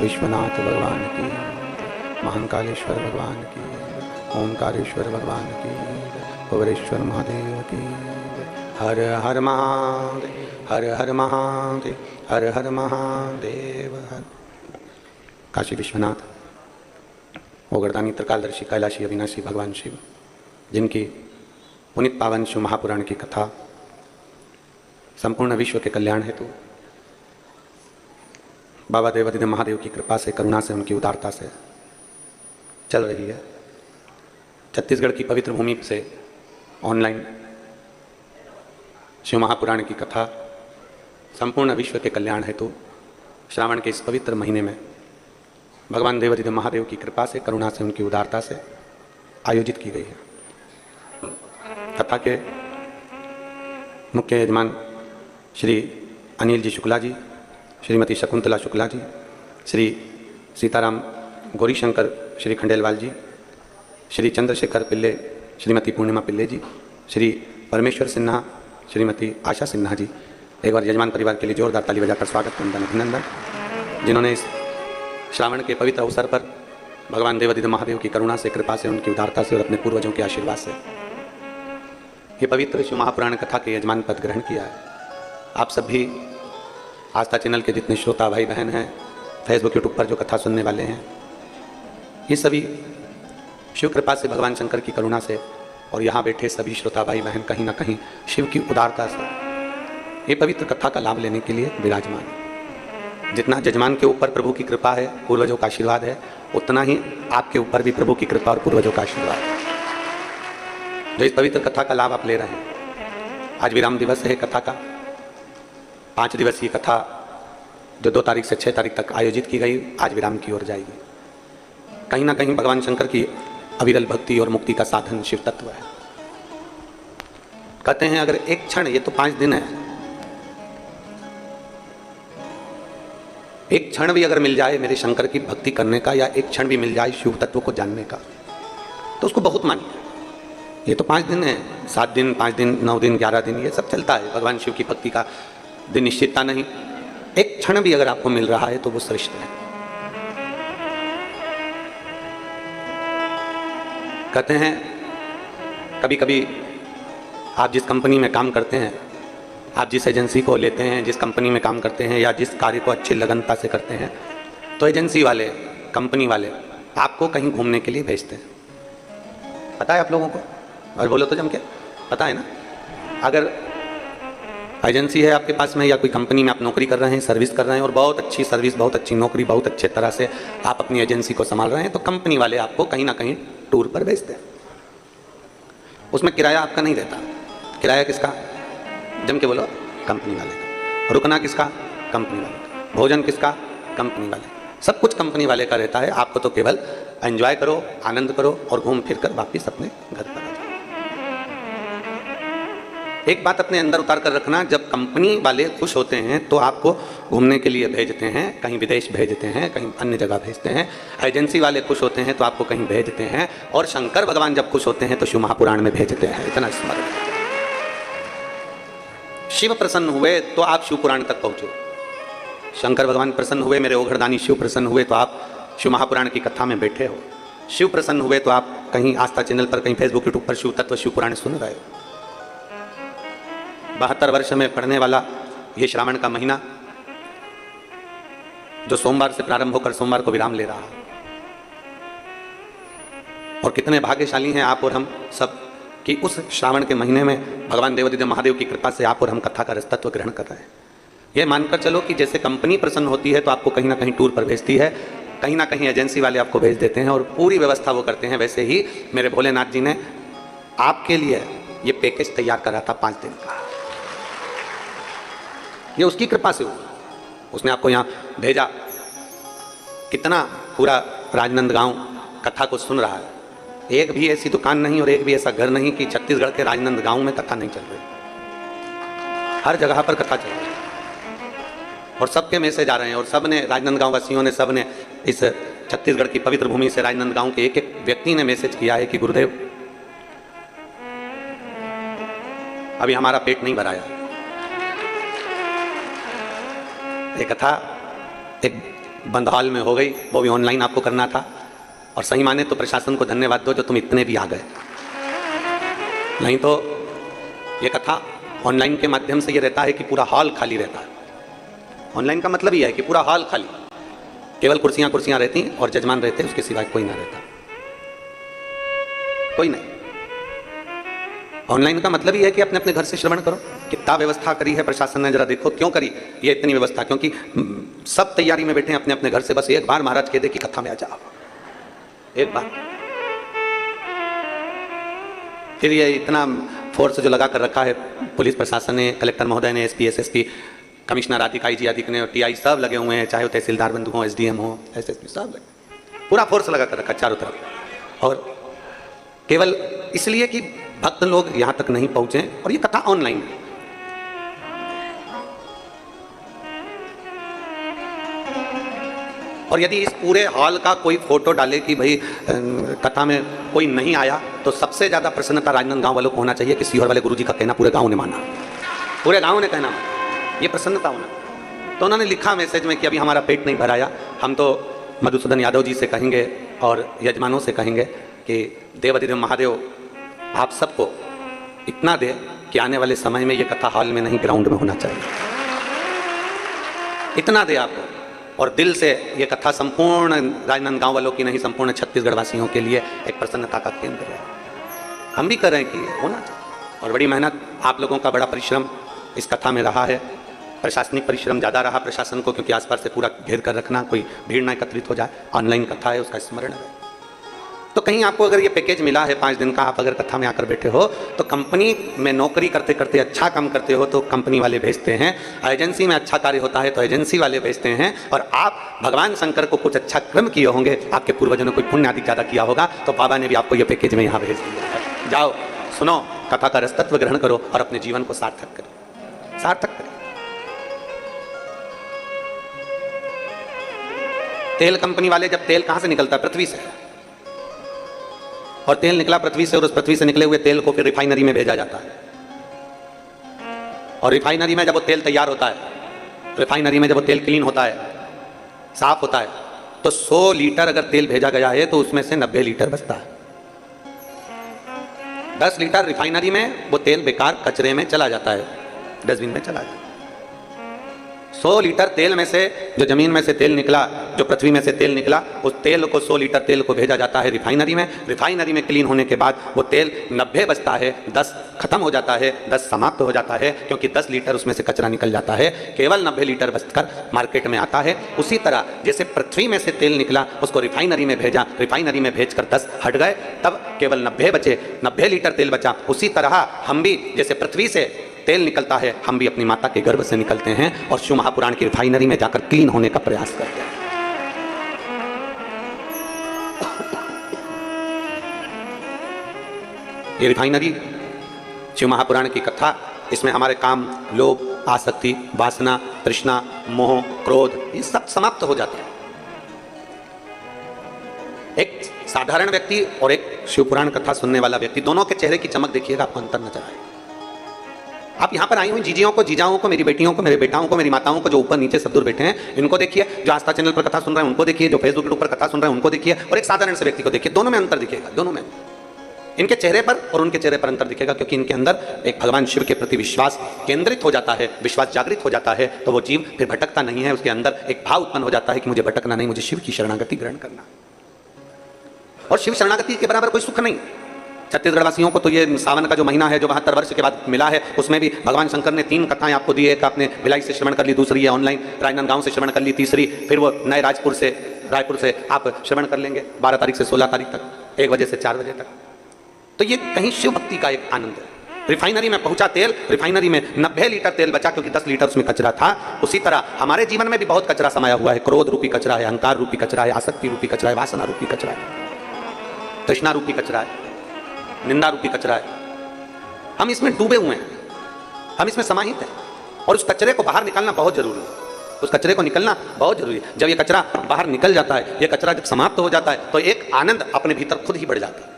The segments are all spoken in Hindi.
विश्वनाथ भगवान की, महाकालेश्वर भगवान की, ओंकारेश्वर भगवान की, भुवनेश्वर महादेव की। हर हर महादेव, हर हर महादेव, हर हर महादेव। हर काशी विश्वनाथ ओगरदानी त्रिकालदर्शी कैलाशी अविनाशी भगवान शिव, जिनकी पुनित पावन शिव महापुराण की कथा संपूर्ण विश्व के कल्याण हेतु बाबा देवाधिदेव महादेव की कृपा से, करुणा से, उनकी उदारता से चल रही है। छत्तीसगढ़ की पवित्र भूमि से ऑनलाइन शिव महापुराण की कथा संपूर्ण विश्व के कल्याण हेतु श्रावण के इस पवित्र महीने में भगवान देवाधिदेव महादेव की कृपा से, करुणा से, उनकी उदारता से आयोजित की गई है। कथा के मुख्य यजमान श्री अनिल जी शुक्ला जी, श्रीमती शकुंतला शुक्ला जी, श्री सीताराम गौरीशंकर श्री खंडेलवाल जी, श्री चंद्रशेखर पिल्ले श्रीमती पूर्णिमा पिल्ले जी, श्री परमेश्वर सिन्हा श्रीमती आशा सिन्हा जी। एक बार यजमान परिवार के लिए जोरदार ताली बजाकर स्वागत, वंदन, अभिनंदन, जिन्होंने इस श्रावण के पवित्र अवसर पर भगवान देवाधिदेव महादेव की करुणा से, कृपा से, उनकी उदारता से और अपने पूर्वजों के आशीर्वाद से ये पवित्र शिव महापुराण कथा के यजमान पद ग्रहण किया है। आप सभी आस्था चैनल के जितने श्रोता भाई बहन हैं, फेसबुक यूट्यूब पर जो कथा सुनने वाले हैं, ये सभी शिव कृपा से, भगवान शंकर की करुणा से और यहाँ बैठे सभी श्रोता भाई बहन कहीं ना कहीं शिव की उदारता से ये पवित्र कथा का लाभ लेने के लिए विराजमान है। जितना जजमान के ऊपर प्रभु की कृपा है, पूर्वजों का आशीर्वाद है, उतना ही आपके ऊपर भी प्रभु की कृपा और पूर्वजों का आशीर्वाद है, जो इस पवित्र कथा का लाभ आप ले रहे हैं। आज विराम दिवस है कथा का। 5 दिवसीय कथा जो 2 तारीख से 6 तारीख तक आयोजित की गई, आज विराम की ओर जाएगी। कहीं ना कहीं भगवान शंकर की अविरल भक्ति और मुक्ति का साधन शिव तत्व है। कहते हैं अगर एक क्षण, ये तो 5 दिन है, एक क्षण भी अगर मिल जाए मेरे शंकर की भक्ति करने का, या एक क्षण भी मिल जाए शिव तत्व को जानने का, तो उसको बहुत मानिए। ये तो 5 दिन है, 7 दिन, 5 दिन, 9 दिन, 11 दिन, ये सब चलता है। भगवान शिव की भक्ति का दिन निश्चितता नहीं। एक क्षण भी अगर आपको मिल रहा है तो वो श्रेष्ठ है। कहते हैं कभी कभी आप जिस कंपनी में काम करते हैं, आप जिस एजेंसी को लेते हैं, जिस कंपनी में काम करते हैं, या जिस कार्य को अच्छी लगनता से करते हैं, तो एजेंसी वाले, कंपनी वाले आपको कहीं घूमने के लिए भेजते हैं। पता है आप लोगों को? और बोलो तो जम के, पता है ना? अगर एजेंसी है आपके पास में, या कोई कंपनी में आप नौकरी कर रहे हैं, सर्विस कर रहे हैं, और बहुत अच्छी सर्विस, बहुत अच्छी नौकरी, बहुत अच्छे तरह से आप अपनी एजेंसी को संभाल रहे हैं, तो कंपनी वाले आपको कहीं ना कहीं टूर पर भेजते हैं। उसमें किराया आपका नहीं रहता। किराया किसका? जम के बोलो, कंपनी वाले का। रुकना किसका? कंपनी वाले का। भोजन किसका? कंपनी वाले। सब कुछ कंपनी वाले का रहता है। आपको तो केवल एंजॉय करो, आनंद करो और घूम फिर कर वापिस अपने घर पर आ जाओ। एक बात अपने अंदर उतार कर रखना, जब कंपनी वाले खुश होते हैं तो आपको घूमने के लिए भेजते हैं, कहीं विदेश भेजते हैं, कहीं अन्य जगह भेजते हैं। एजेंसी वाले खुश होते हैं तो आपको कहीं भेजते हैं, और शंकर भगवान जब खुश होते हैं तो शिव महापुराण में भेजते हैं। इतना स्मरण। शिव प्रसन्न हुए तो आप शिव पुराण तक पहुंचो। शंकर भगवान प्रसन्न हुए, मेरे ओघरदानी शिव प्रसन्न हुए तो आप शिव महापुराण की कथा में बैठे हो। शिव प्रसन्न हुए तो आप कहीं आस्था चैनल पर, कहीं फेसबुक यूट्यूब पर शिव तत्व, शिव पुराण सुन रहे हो। 72 वर्ष में पढ़ने वाला ये श्रावण का महीना जो सोमवार से प्रारंभ होकर सोमवार को विराम ले रहा है, और कितने भाग्यशाली हैं आप और हम सब कि उस श्रावण के महीने में भगवान देवाधिदेव महादेव की कृपा से आप और हम कथा का रसतत्व ग्रहण कर रहे हैं। ये मानकर चलो कि जैसे कंपनी प्रसन्न होती है तो आपको कहीं ना कहीं टूर पर भेजती है, कहीं ना कहीं एजेंसी वाले आपको भेज देते हैं और पूरी व्यवस्था वो करते हैं, वैसे ही मेरे भोलेनाथ जी ने आपके लिए ये पैकेज तैयार करा था 5 दिन का। ये उसकी कृपा से हुआ, उसने आपको यहाँ भेजा। कितना पूरा राजनांदगांव कथा को सुन रहा है। एक भी ऐसी दुकान नहीं और एक भी ऐसा घर नहीं कि छत्तीसगढ़ के राजनांदगांव में कथा नहीं चल रही। हर जगह पर कथा चल रही है और सबके मैसेज आ रहे हैं, और सब ने, राजनांदगांव वासियों ने, सब ने, इस छत्तीसगढ़ की पवित्र भूमि से राजनांदगांव के एक एक व्यक्ति ने मैसेज किया है कि गुरुदेव अभी हमारा पेट नहीं भराया। एक कथा एक बंद हॉल में हो गई, वो भी ऑनलाइन आपको करना था। और सही माने तो प्रशासन को धन्यवाद दो जो तुम इतने भी आ गए, नहीं तो ये कथा ऑनलाइन के माध्यम से ये रहता है कि पूरा हॉल खाली रहता है। ऑनलाइन का मतलब ये है कि पूरा हॉल खाली, केवल कुर्सियां कुर्सियां रहती और जजमान रहते, उसके सिवाय कोई ना रहता, कोई नहीं। ऑनलाइन का मतलब ये है कि अपने अपने घर से श्रवण करो। कितना व्यवस्था करी है प्रशासन ने, जरा देखो क्यों करी ये इतनी व्यवस्था, क्योंकि सब तैयारी में बैठे हैं अपने अपने घर से, बस एक बार महाराज कह दे कि कथा में आ जाओ, एक बार। फिर ये इतना फोर्स जो लगा कर रखा है पुलिस प्रशासन ने, कलेक्टर महोदय ने, एसपी एसएसपी, कमिश्नर आदि, आईजी आदि ने, टीआई सब लगे हुए हैं, चाहे वो तहसीलदार बंधु हो, एसडीएम हो, एसएसपी, सब लगे, पूरा फोर्स लगा कर रखा चारों तरफ। और केवल इसलिए कि भक्त लोग यहां तक नहीं पहुंचे, और ये कथा ऑनलाइन है। और यदि इस पूरे हॉल का कोई फोटो डाले कि भाई कथा में कोई नहीं आया, तो सबसे ज्यादा प्रसन्नता राजनांदगांव वालों को होना चाहिए कि सीहोर वाले गुरुजी का कहना पूरे गांव ने माना, पूरे गांव ने कहना, ये प्रसन्नता होना। तो उन्होंने लिखा मैसेज में कि अभी हमारा पेट नहीं भराया, हम तो मधुसूदन यादव जी से कहेंगे और यजमानों से कहेंगे कि देवाधिदेव महादेव आप सबको इतना दे कि आने वाले समय में ये कथा हॉल में नहीं ग्राउंड में होना चाहिए, इतना दे आपको। और दिल से ये कथा संपूर्ण राजनांदगांव वालों की नहीं, संपूर्ण छत्तीसगढ़ वासियों के लिए एक प्रसन्नता का केंद्र है। हम भी कर रहे हैं कि होना चाहिए। और बड़ी मेहनत, आप लोगों का बड़ा परिश्रम इस कथा में रहा है, प्रशासनिक परिश्रम ज़्यादा रहा प्रशासन को, क्योंकि आसपास से पूरा घेर कर रखना, कोई भीड़ ना एकत्रित हो जाए। ऑनलाइन कथा है, उसका स्मरण है। तो कहीं आपको अगर ये पैकेज मिला है 5 दिन का, आप अगर कथा में आकर बैठे हो, तो कंपनी में नौकरी करते करते अच्छा काम करते हो तो कंपनी वाले भेजते हैं, एजेंसी में अच्छा कार्य होता है तो एजेंसी वाले भेजते हैं, और आप भगवान शंकर को कुछ अच्छा कर्म किए होंगे, आपके पूर्वजों ने कोई पुण्य आदि ज़्यादा किया होगा, तो बाबा ने भी आपको ये पैकेज में यहाँ भेज दिया है। जाओ, सुनो, कथा का रसतत्व ग्रहण करो और अपने जीवन को सार्थक करो, सार्थक करो। तेल कंपनी वाले, जब तेल कहाँ से निकलता है? पृथ्वी से। और तेल निकला पृथ्वी से, और उस पृथ्वी से निकले हुए तेल को फिर रिफाइनरी में भेजा जाता है। और रिफाइनरी में जब वो तेल तैयार होता है, रिफाइनरी में जब वो तेल क्लीन होता है, साफ होता है, तो 100 लीटर अगर तेल भेजा गया है तो उसमें से 90 लीटर बचता है। 10 लीटर रिफाइनरी में वो तेल बेकार कचरे में चला जाता है, डस्टबिन में चला जाता है। 100 लीटर तेल में से, जो जमीन में से तेल निकला, जो पृथ्वी में से तेल निकला, उस तेल को 100 लीटर तेल को भेजा जाता है रिफाइनरी में। रिफाइनरी में क्लीन होने के बाद वो तेल 90 बचता है, 10 खत्म हो जाता है, 10 समाप्त हो जाता है, क्योंकि 10 लीटर उसमें से कचरा निकल जाता है, केवल 90 लीटर बचकर मार्केट में आता है। उसी तरह जैसे पृथ्वी में से तेल निकला, उसको रिफाइनरी में भेजा, रिफाइनरी में भेजकर 10 हट गए, तब केवल 90 बचे, 90 लीटर तेल बचा। उसी तरह हम भी जैसे पृथ्वी से तेल निकलता है, हम भी अपनी माता के गर्भ से निकलते हैं और शिव महापुराण की रिफाइनरी में जाकर क्लीन होने का प्रयास करते हैं। ये रिफाइनरी शिव महापुराण की कथा, इसमें हमारे काम, लोभ, आसक्ति, वासना, तृष्णा, मोह, क्रोध, ये सब समाप्त हो जाते हैं। एक साधारण व्यक्ति और एक शिवपुराण कथा सुनने वाला व्यक्ति, दोनों के चेहरे की चमक देखिएगा, आपको अंतर नजर आएगा। आप यहाँ पर आई हुई जीजियों को, जीजाओं को, मेरी बेटियों को, मेरे बेटाओं को, मेरी माताओं को, जो ऊपर नीचे सब दूर बैठे हैं, इनको देखिए। जो आस्था चैनल पर कथा सुन रहे हैं उनको देखिए, जो फेसबुक के ऊपर कथा सुन रहे हैं उनको देखिए, और एक साधारण से व्यक्ति को देखिए। दोनों में अंतर दिखेगा, दोनों में इनके चेहरे पर और उनके चेहरे पर अंतर दिखेगा, क्योंकि इनके अंदर एक भगवान शिव के प्रति विश्वास केंद्रित हो जाता है, विश्वास जागृत हो जाता है, तो वो जीव फिर भटकता नहीं है। उसके अंदर एक भाव उत्पन्न हो जाता है कि मुझे भटकना नहीं, मुझे शिव की शरणागति ग्रहण करना। और शिव शरणागति के बराबर कोई सुख नहीं। छत्तीसगढ़ वासियों को तो ये सावन का जो महीना है, जो 72 वर्ष के बाद मिला है, उसमें भी भगवान शंकर ने 3 कथाएं आपको दी है। एक आपने भिलाई से श्रवण कर ली, दूसरी है ऑनलाइन राजनांदगांव से श्रवण कर ली, तीसरी फिर वो नए रायपुर से आप श्रवण कर लेंगे 12 तारीख से 16 तारीख तक, 1 बजे से 4 बजे तक। तो ये कहीं शिव भक्ति का एक आनंद है। रिफाइनरी में पहुंचा तेल, रिफाइनरी में 90 लीटर तेल बचा, क्योंकि 10 लीटर उसमें कचरा था। उसी तरह हमारे जीवन में भी बहुत कचरा समाया हुआ है। क्रोध रूपी कचरा है, अहंकार रूपी कचरा है, आसक्ति रूपी कचरा है, वासना रूपी कचरा है, तृष्णा रूपी कचरा है, निंदा रूपी कचरा है। हम इसमें डूबे हुए हैं, हम इसमें समाहित हैं, और उस कचरे को बाहर निकालना बहुत जरूरी है। उस कचरे को निकलना बहुत जरूरी है। जब ये कचरा बाहर निकल जाता है, ये कचरा जब समाप्त हो जाता है, तो एक आनंद अपने भीतर खुद ही बढ़ जाता है।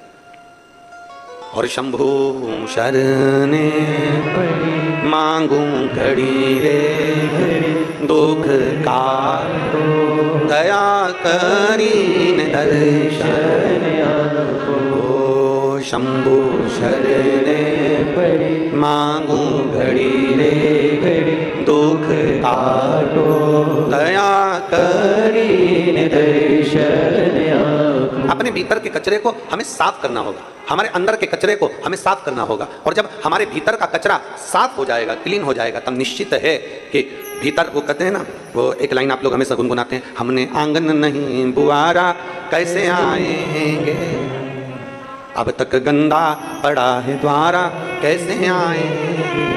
और शंभु शरणे मांगू घड़ी रे दुख काटो, दया करीन दर्शन ओ शंभु शरणे पड़े, मांगू घड़ी रे घड़ी, दुख काटो, दया करीन दर्शन। अपने भीतर के कचरे को हमें साफ करना होगा, हमारे अंदर के कचरे को हमें साफ करना होगा। और जब हमारे भीतर का कचरा साफ हो जाएगा, क्लीन हो जाएगा, तब निश्चित है कि भीतर, वो कहते हैं ना, वो एक लाइन आप लोग हमेशा गुनगुनाते हैं, हमने आंगन नहीं बुआरा कैसे आएंगे, अब तक गंदा पड़ा है द्वारा कैसे आएंगे।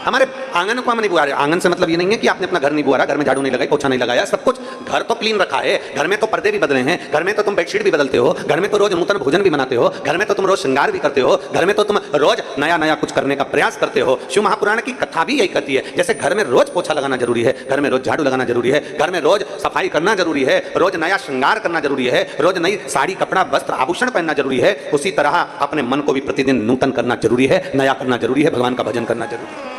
हमारे आंगन को हम नहीं बुआ रहे। आंगन से मतलब ये नहीं है कि आपने अपना घर नहीं बुआ, घर में झाड़ू नहीं लगाई, पोछा नहीं लगाया, सब कुछ घर तो क्लीन रखा है। घर में तो पर्दे भी बदले हैं, घर में तो तुम बेडशीट भी बदलते हो, घर में तो रोज नूतन भोजन भी बनाते हो, घर में तो तुम रोज श्रृंगार भी करते हो, घर में तो तुम रोज नया नया कुछ करने का प्रयास करते हो। शिव महापुराण की कथा भी यही कहती है, जैसे घर में रोज पोछा लगाना जरूरी है, घर में रोज झाड़ू लगाना जरूरी है, घर में रोज सफाई करना जरूरी है, रोज नया श्रृंगार करना जरूरी है, रोज नई साड़ी कपड़ा वस्त्र आभूषण पहनना जरूरी है, उसी तरह अपने मन को भी प्रतिदिन नूतन करना जरूरी है, नया करना जरूरी है, भगवान का भजन करना जरूरी है।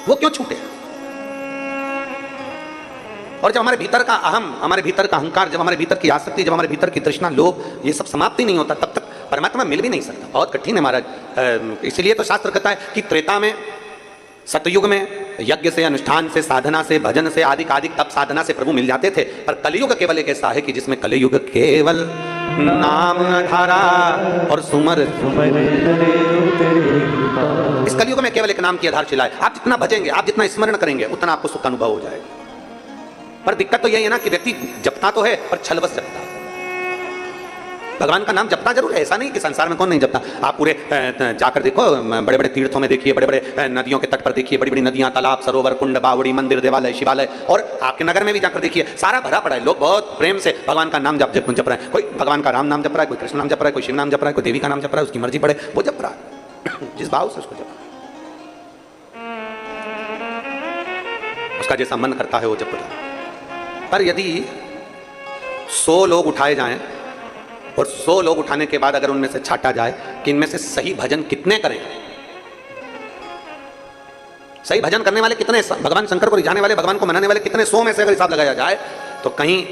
वो क्यों छूटे? और जब हमारे भीतर का अहम, हमारे भीतर का अहंकार, जब हमारे भीतर की आसक्ति, जब हमारे भीतर की तृष्णा, लोभ, ये सब समाप्ति नहीं होता, तब तक परमात्मा मिल भी नहीं सकता। बहुत कठिन है महाराज। इसलिए तो शास्त्र कहता है कि त्रेता में, सतयुग में यज्ञ से, अनुष्ठान से, साधना से, भजन से, आदि तप साधना से प्रभु मिल जाते थे। पर कलयुग केवल एक ऐसा है कि जिसमें कलयुग केवल नाम धारा और सुमर। इस कलयुग में केवल एक नाम की आधारशिला है। आप जितना भजेंगे, आप जितना स्मरण करेंगे, उतना आपको सुख अनुभव हो जाएगा। पर दिक्कत तो यही है ना कि व्यक्ति जपता तो है पर छलबस जपता है। भगवान का नाम जपता जरूर है, ऐसा नहीं कि संसार में कौन नहीं जपता। आप पूरे जाकर देखो, बड़े बड़े तीर्थों में देखिए, बड़े बड़े नदियों के तट पर देखिए, बड़ी बड़ी नदियां, तालाब, सरोवर, कुंड, बावड़ी, मंदिर, देवालय, शिवालय, और आपके नगर में भी जाकर देखिए, सारा भरा पड़ा है। लोग बहुत प्रेम से भगवान का नाम जप रहे हैं। कोई भगवान का राम नाम जप रहा है, कोई कृष्ण नाम जप रहा है, कोई शिव नाम जप रहा है, कोई देवी का नाम जप रहा है, उसकी मर्जी पड़े वो जप रहा है, जिस भाव से उसको जप रहा है, उसका जैसा मन करता है वो जप रहा है। पर यदि 100 लोग उठाए जाएं और 100 लोग उठाने के बाद अगर उनमें से छाटा जाए कि इनमें से सही भजन कितने करें, सही भजन करने वाले कितने, भगवान शंकर को रिझाने वाले, भगवान को मनाने वाले कितने 100 में से अगर हिसाब लगाया जाए तो कहीं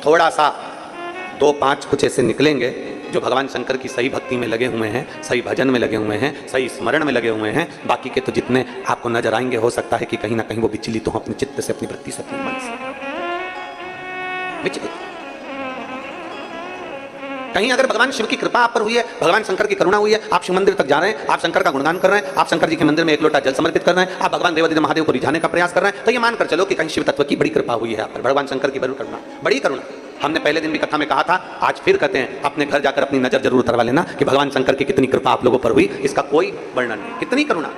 थोड़ा सा 2-5 कुछ ऐसे निकलेंगे जो भगवान शंकर की सही भक्ति में लगे हुए हैं, सही भजन में लगे हुए हैं, सही स्मरण में लगे हुए हैं। बाकी के तो जितने आपको नजर आएंगे, हो सकता है कि कहीं ना कहीं वो विचलित हो अपने चित्त से, अपनी वृत्ति से, अपने मन से विचलित। कहीं अगर भगवान शिव की कृपा आप पर हुई है, भगवान शंकर की करुणा हुई है, आप शिव मंदिर तक जा रहे हैं, आप शंकर का गुणगान कर रहे हैं, आप शंकर जी के मंदिर में 1 लोटा जल समर्पित कर रहे हैं, आप भगवान देवादिदेव महादेव को रिझाने का प्रयास कर रहे हैं, तो ये मानकर चलो कि कहीं शिव तत्व की बड़ी कृपा हुई है आप पर, भगवान शंकर की बड़ी करुणा, बड़ी करुणा। हमने पहले दिन भी कथा में कहा था, आज फिर कहते हैं, अपने घर जाकर अपनी नजर जरूर उतरवा लेना कि भगवान शंकर की कितनी कृपा आप लोगों पर हुई, इसका कोई वर्णन नहीं, कितनी करुणा।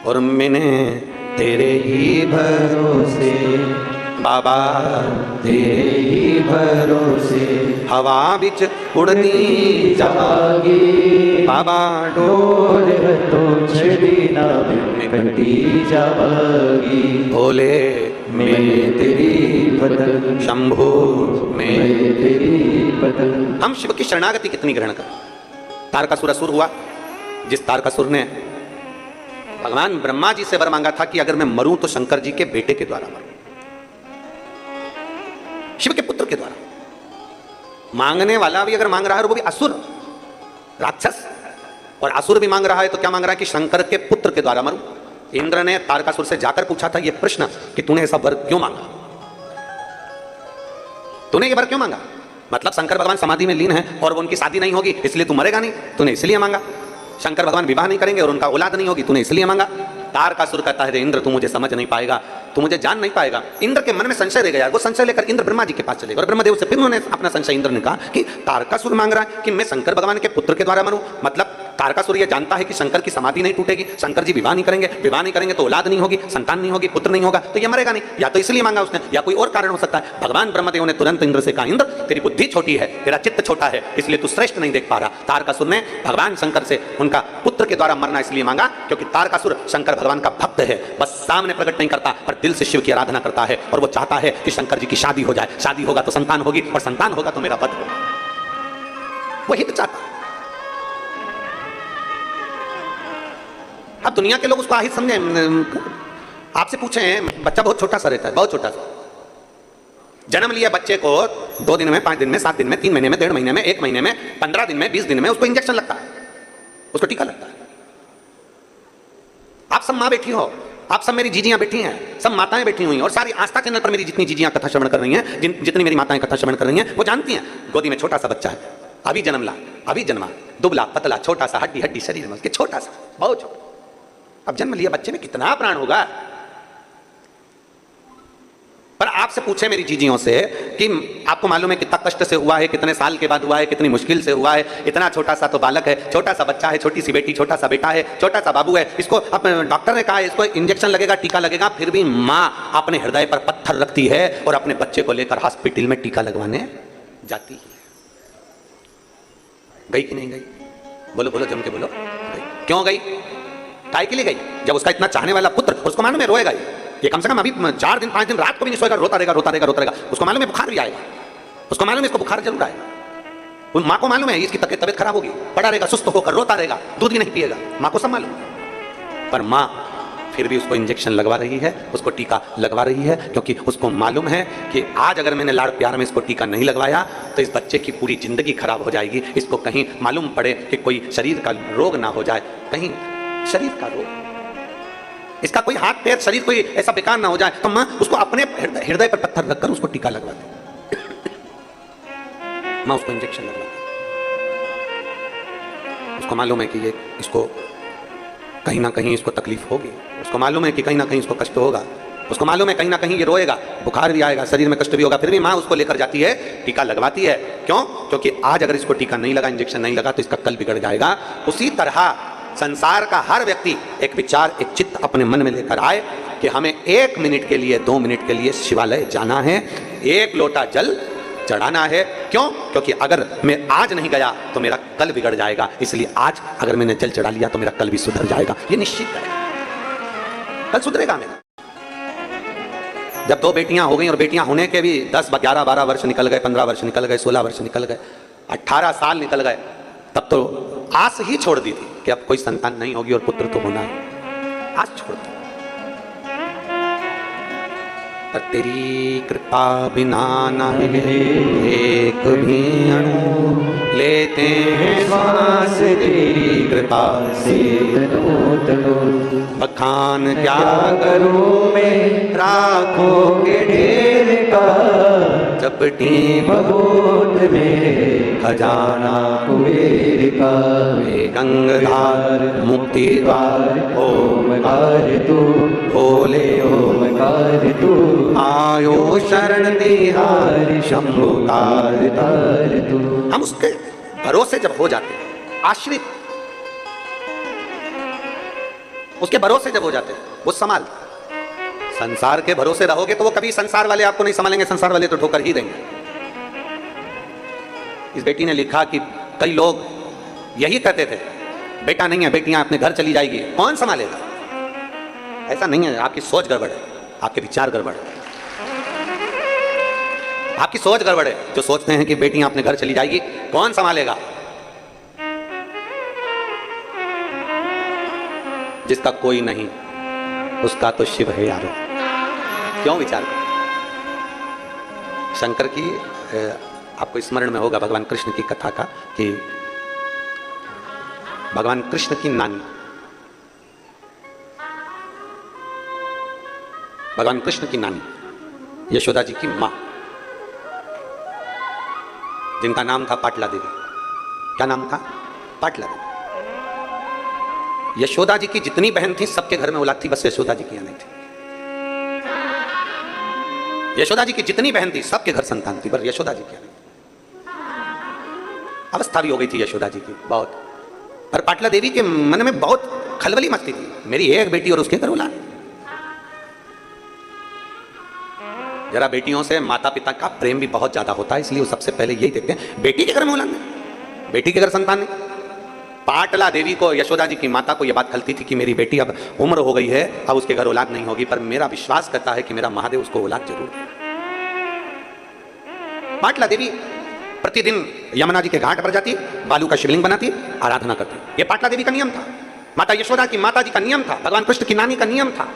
और मैंने तेरे ही भरोसे बाबा, तेरे ही भरोसे हवा बिच उड़ती जागी, बाबा डोर तो छड़ी ना कटी जागी, भोले मैं तेरी बदल, शंभो मैं तेरी बदल। हम शिव की शरणागति कितनी ग्रहण करें। तारकासुर असुर हुआ, जिस तारकासुर ने भगवान ब्रह्मा जी से वर मांगा था कि अगर मैं मरूं तो शंकर जी के बेटे के द्वारा मरूं, शिव के पुत्र के द्वारा। मांगने वाला भी अगर मांग रहा है, और वो भी असुर, राक्षस, और असुर भी मांग रहा है, तो क्या मांग रहा है कि शंकर के पुत्र के द्वारा मरूं। इंद्र ने तारकासुर से जाकर पूछा था यह प्रश्न कि तूने ऐसा वर क्यों मांगा, तूने ये वर क्यों मांगा। मतलब शंकर भगवान समाधि में लीन है और वो उनकी शादी नहीं होगी इसलिए तू मरेगा नहीं, तूने इसलिए मांगा। शंकर भगवान विवाह नहीं करेंगे और उनका औलाद नहीं होगी, तूने इसलिए मांगा। तारकासुर कहता है इंद्र तू मुझे समझ नहीं पाएगा, तू मुझे जान नहीं पाएगा। इंद्र के मन में संशय रह गया, वो संशय लेकर इंद्र ब्रह्मा जी के पास चले गए और ब्रह्मदेव से फिर उन्होंने अपना संशय इंद्र ने कहा कि तारकासुर मांग रहा है कि मैं शंकर भगवान के पुत्र के द्वारा मरूं। मतलब तारकासुर ये जानता है कि शंकर की समाधि नहीं टूटेगी, शंकर जी विवाह नहीं करेंगे तो औलाद नहीं होगी, संतान नहीं होगी, पुत्र नहीं होगा, तो ये मरेगा नहीं। या तो इसलिए मांगा उसने, या कोई और कारण हो सकता है। भगवान ब्रह्मदेव ने तुरंत इंद्र से कहा इंद्र तेरी बुद्धि छोटी है, तेरा चित्त छोटा है, इसलिए तू श्रेष्ठ नहीं देख पा रहा। तारकासुर ने भगवान शंकर से उनका पुत्र के द्वारा मरना इसलिए मांगा क्योंकि तारकासुर शंकर भगवान का भक्त है, बस सामने प्रकट नहीं करता पर दिल से शिव की आराधना करता है और वो चाहता है कि शंकर जी की शादी हो जाए, शादी होगा तो संतान होगी और संतान होगा तो मेरा वध होगा, वही तो चाहता। अब दुनिया के लोग उसको आहित समझे। आपसे पूछें, बच्चा बहुत छोटा सा रहता है, बहुत छोटा सा, जन्म लिया बच्चे को 2 दिन में, 5 दिन में, 7 दिन में, 3 महीने में, 1.5 महीने में, 1 महीने में, 15 दिन में, 20 दिन में उसको इंजेक्शन लगता है, उसको टीका लगता है। आप सब माँ बैठी हो, आप सब मेरी जीजियां बैठी हैं, सब माताएं बैठी हुई हैं, और सारी आस्था चैनल पर मेरी जितनी जीजियां कथा श्रवण कर रही हैं, जितनी मेरी माताएं कथा श्रवण कर रही हैं, वो जानती हैं गोदी में छोटा सा बच्चा है, अभी जन्मा, दुबला पतला छोटा सा, हड्डी हड्डी शरीर में उसके, छोटा सा, बहुत छोटा। अब जन्म लिया बच्चे में कितना प्राण होगा। पर आपसे पूछे मेरी जीजियों से कि आपको मालूम है कितना कष्ट से हुआ है, कितने साल के बाद हुआ है, कितनी मुश्किल से हुआ है। इतना छोटा सा तो बालक है, छोटा सा बच्चा है, छोटी सी बेटी, छोटा सा बेटा है, छोटा सा बाबू है, इसको अब डॉक्टर ने कहा इसको इंजेक्शन लगेगा, टीका लगेगा, फिर भी माँ अपने हृदय पर पत्थर रखती है और अपने बच्चे को लेकर हॉस्पिटल में टीका लगवाने जाती है। गई कि नहीं गई? बोलो बोलो, जम के बोलो। गई। क्यों गई? काय के लिए गई? जब उसका इतना चाहने वाला पुत्र, उसको मालूम है रोएगा ये कम से कम अभी 4 दिन 5 दिन रात को भी नहीं सोएगा, रोता रहेगा। उसको मालूम है बुखार भी आएगा, उसको मालूम है इसको बुखार जरूर आएगा। उन माँ को मालूम है इसकी तबीयत खराब होगी, पड़ा रहेगा, सुस्त होकर रोता रहेगा, दूध भी नहीं पिएगा, माँ को सब मालूम। पर माँ फिर भी उसको इंजेक्शन लगवा रही है, उसको टीका लगवा रही है, क्योंकि उसको मालूम है कि आज अगर मैंने लाड़ प्यार में इसको टीका नहीं लगवाया तो इस बच्चे की पूरी जिंदगी खराब हो जाएगी। इसको कहीं मालूम पड़े कि कोई शरीर का रोग ना हो जाए, कहीं शरीर का रोग, इसका कोई हाथ पैर शरीर कोई ऐसा बेकार ना हो जाए, तो मां उसको अपने हृदय पर पत्थर रखकर उसको टीका लगवा दे। मां उसको इंजेक्शन लगवा दे। उसको मालूम है कि ये इसको कहीं ना कहीं इसको तकलीफ होगी, उसको मालूम है कि कहीं ना कहीं इसको कष्ट होगा, उसको मालूम है कहीं ना कहीं ये रोएगा, बुखार भी आएगा, शरीर में कष्ट भी होगा, फिर भी माँ उसको लेकर जाती है, टीका लगवाती है। क्यों? क्योंकि आज अगर इसको टीका नहीं लगा, इंजेक्शन नहीं लगा, तो इसका कल बिगड़ जाएगा। उसी तरह संसार का हर व्यक्ति एक विचार, एक चित्त अपने मन में लेकर आए कि हमें 1 मिनट के लिए, 2 मिनट के लिए शिवालय जाना है, 1 लोटा जल चढ़ाना है। क्यों? क्योंकि अगर मैं आज नहीं गया तो मेरा कल बिगड़ जाएगा, इसलिए आज अगर मैंने जल चढ़ा लिया तो मेरा कल भी सुधर जाएगा। ये निश्चित है, कल सुधरेगा मेरा। जब 2 बेटियां हो गई और बेटियां होने के भी 10, 11, 12 वर्ष निकल गए, 15 वर्ष निकल गए, 16 वर्ष निकल गए, 18 साल निकल गए, तब तो आस ही छोड़ दी थी कि अब कोई संतान नहीं होगी और पुत्र तो होना है, आस छोड़ दी। पर तेरी कृपा बिना न हिले एक भी अणु, लेते हैं श्वास तेरी कृपा से बखान क्या करूं मैं राखों के ढेर का, चपटी भगोट में खजाना कुबेर का, गंगाधार मुक्ति द्वार ओमकार तू, बोले ओमकार तू, आयो शरण तिहार शंभु तार तार तू। हम उसके भरोसे जब हो जाते हैं, आश्रित, उसके भरोसे जब हो जाते हैं, वो संभाल। संसार के भरोसे रहोगे तो वो कभी संसार वाले आपको नहीं संभालेंगे, संसार वाले तो ठोकर ही देंगे। इस बेटी ने लिखा कि कई लोग यही कहते थे, बेटा नहीं है, बेटियां अपने घर चली जाएगी, कौन संभालेगा? ऐसा नहीं है, आपकी सोच गड़बड़ है, आपके विचार गड़बड़ है, आपकी सोच गड़बड़ है। जो सोचते हैं कि बेटियां अपने घर चली जाएगी, कौन संभालेगा? जिसका कोई नहीं उसका तो शिव है यारो। क्यों विचार करो? शंकर की आपको स्मरण में होगा भगवान कृष्ण की कथा का कि भगवान कृष्ण की नानी, भगवान कृष्ण की नानी यशोदा जी की मां, जिनका नाम था पाटला देवी। क्या नाम था? पाटला देवी। यशोदा जी की जितनी बहन थी सबके घर में औलाद थी, बस यशोदा जी की यहाँ नहीं थी। यशोदा जी की जितनी बहन थी सबके घर संतान थी, पर यशोदा जी की यहाँ नहीं। अवस्था भी हो गई थी यशोदा जी की बहुत, पर पाटला देवी के मन में बहुत खलबली मचती थी, मेरी एक बेटी और उसके घर औलाद। जरा बेटियों से माता पिता का प्रेम भी बहुत ज्यादा होता है, इसलिए वो सबसे पहले यही देखते हैं बेटी के घर में औलाद नहीं, बेटी के घर संतान नहीं। पाटला देवी को, यशोदा जी की माता को यह बात खलती थी कि मेरी बेटी अब उम्र हो गई है, अब उसके घर औलाद नहीं होगी, पर मेरा विश्वास करता है कि मेरा महादेव उसको औलाद जरूर दे। पाटला देवी प्रतिदिन यमुना जी के घाट पर जाती, बालू का शिवलिंग बनाती, आराधना करती। यह पाटला देवी का नियम था। माता यशोदा की माता जी का नियम था, भगवान कृष्ण की नानी का नियम था।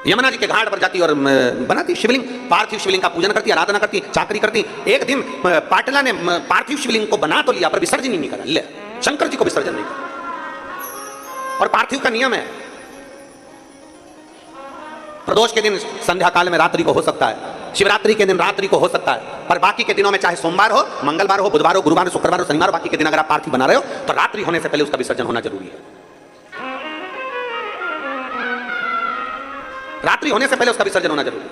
यमुना जी के घाट पर जाती और बनाती शिवलिंग, पार्थिव शिवलिंग का पूजन करती, आराधना करती, चाकरी करती। एक दिन पाटला ने पार्थिव शिवलिंग को बना तो लिया पर विसर्जन ही नहीं करा। ले, शंकर जी को विसर्जन नहीं करा। और पार्थिव का नियम है, प्रदोष के दिन संध्या काल में रात्रि को हो सकता है, शिवरात्रि के दिन रात्रि को हो सकता है, पर बाकी के दिनों में चाहे सोमवार हो, मंगलवार हो, बुधवार हो, गुरुवार हो, शुक्रवार हो, शनिवार, बाकी के दिन अगर आप पार्थिव बना रहे हो तो रात्रि होने से पहले उसका विसर्जन होना जरूरी है। रात्रि होने से पहले उसका विसर्जन होना जरूरी है।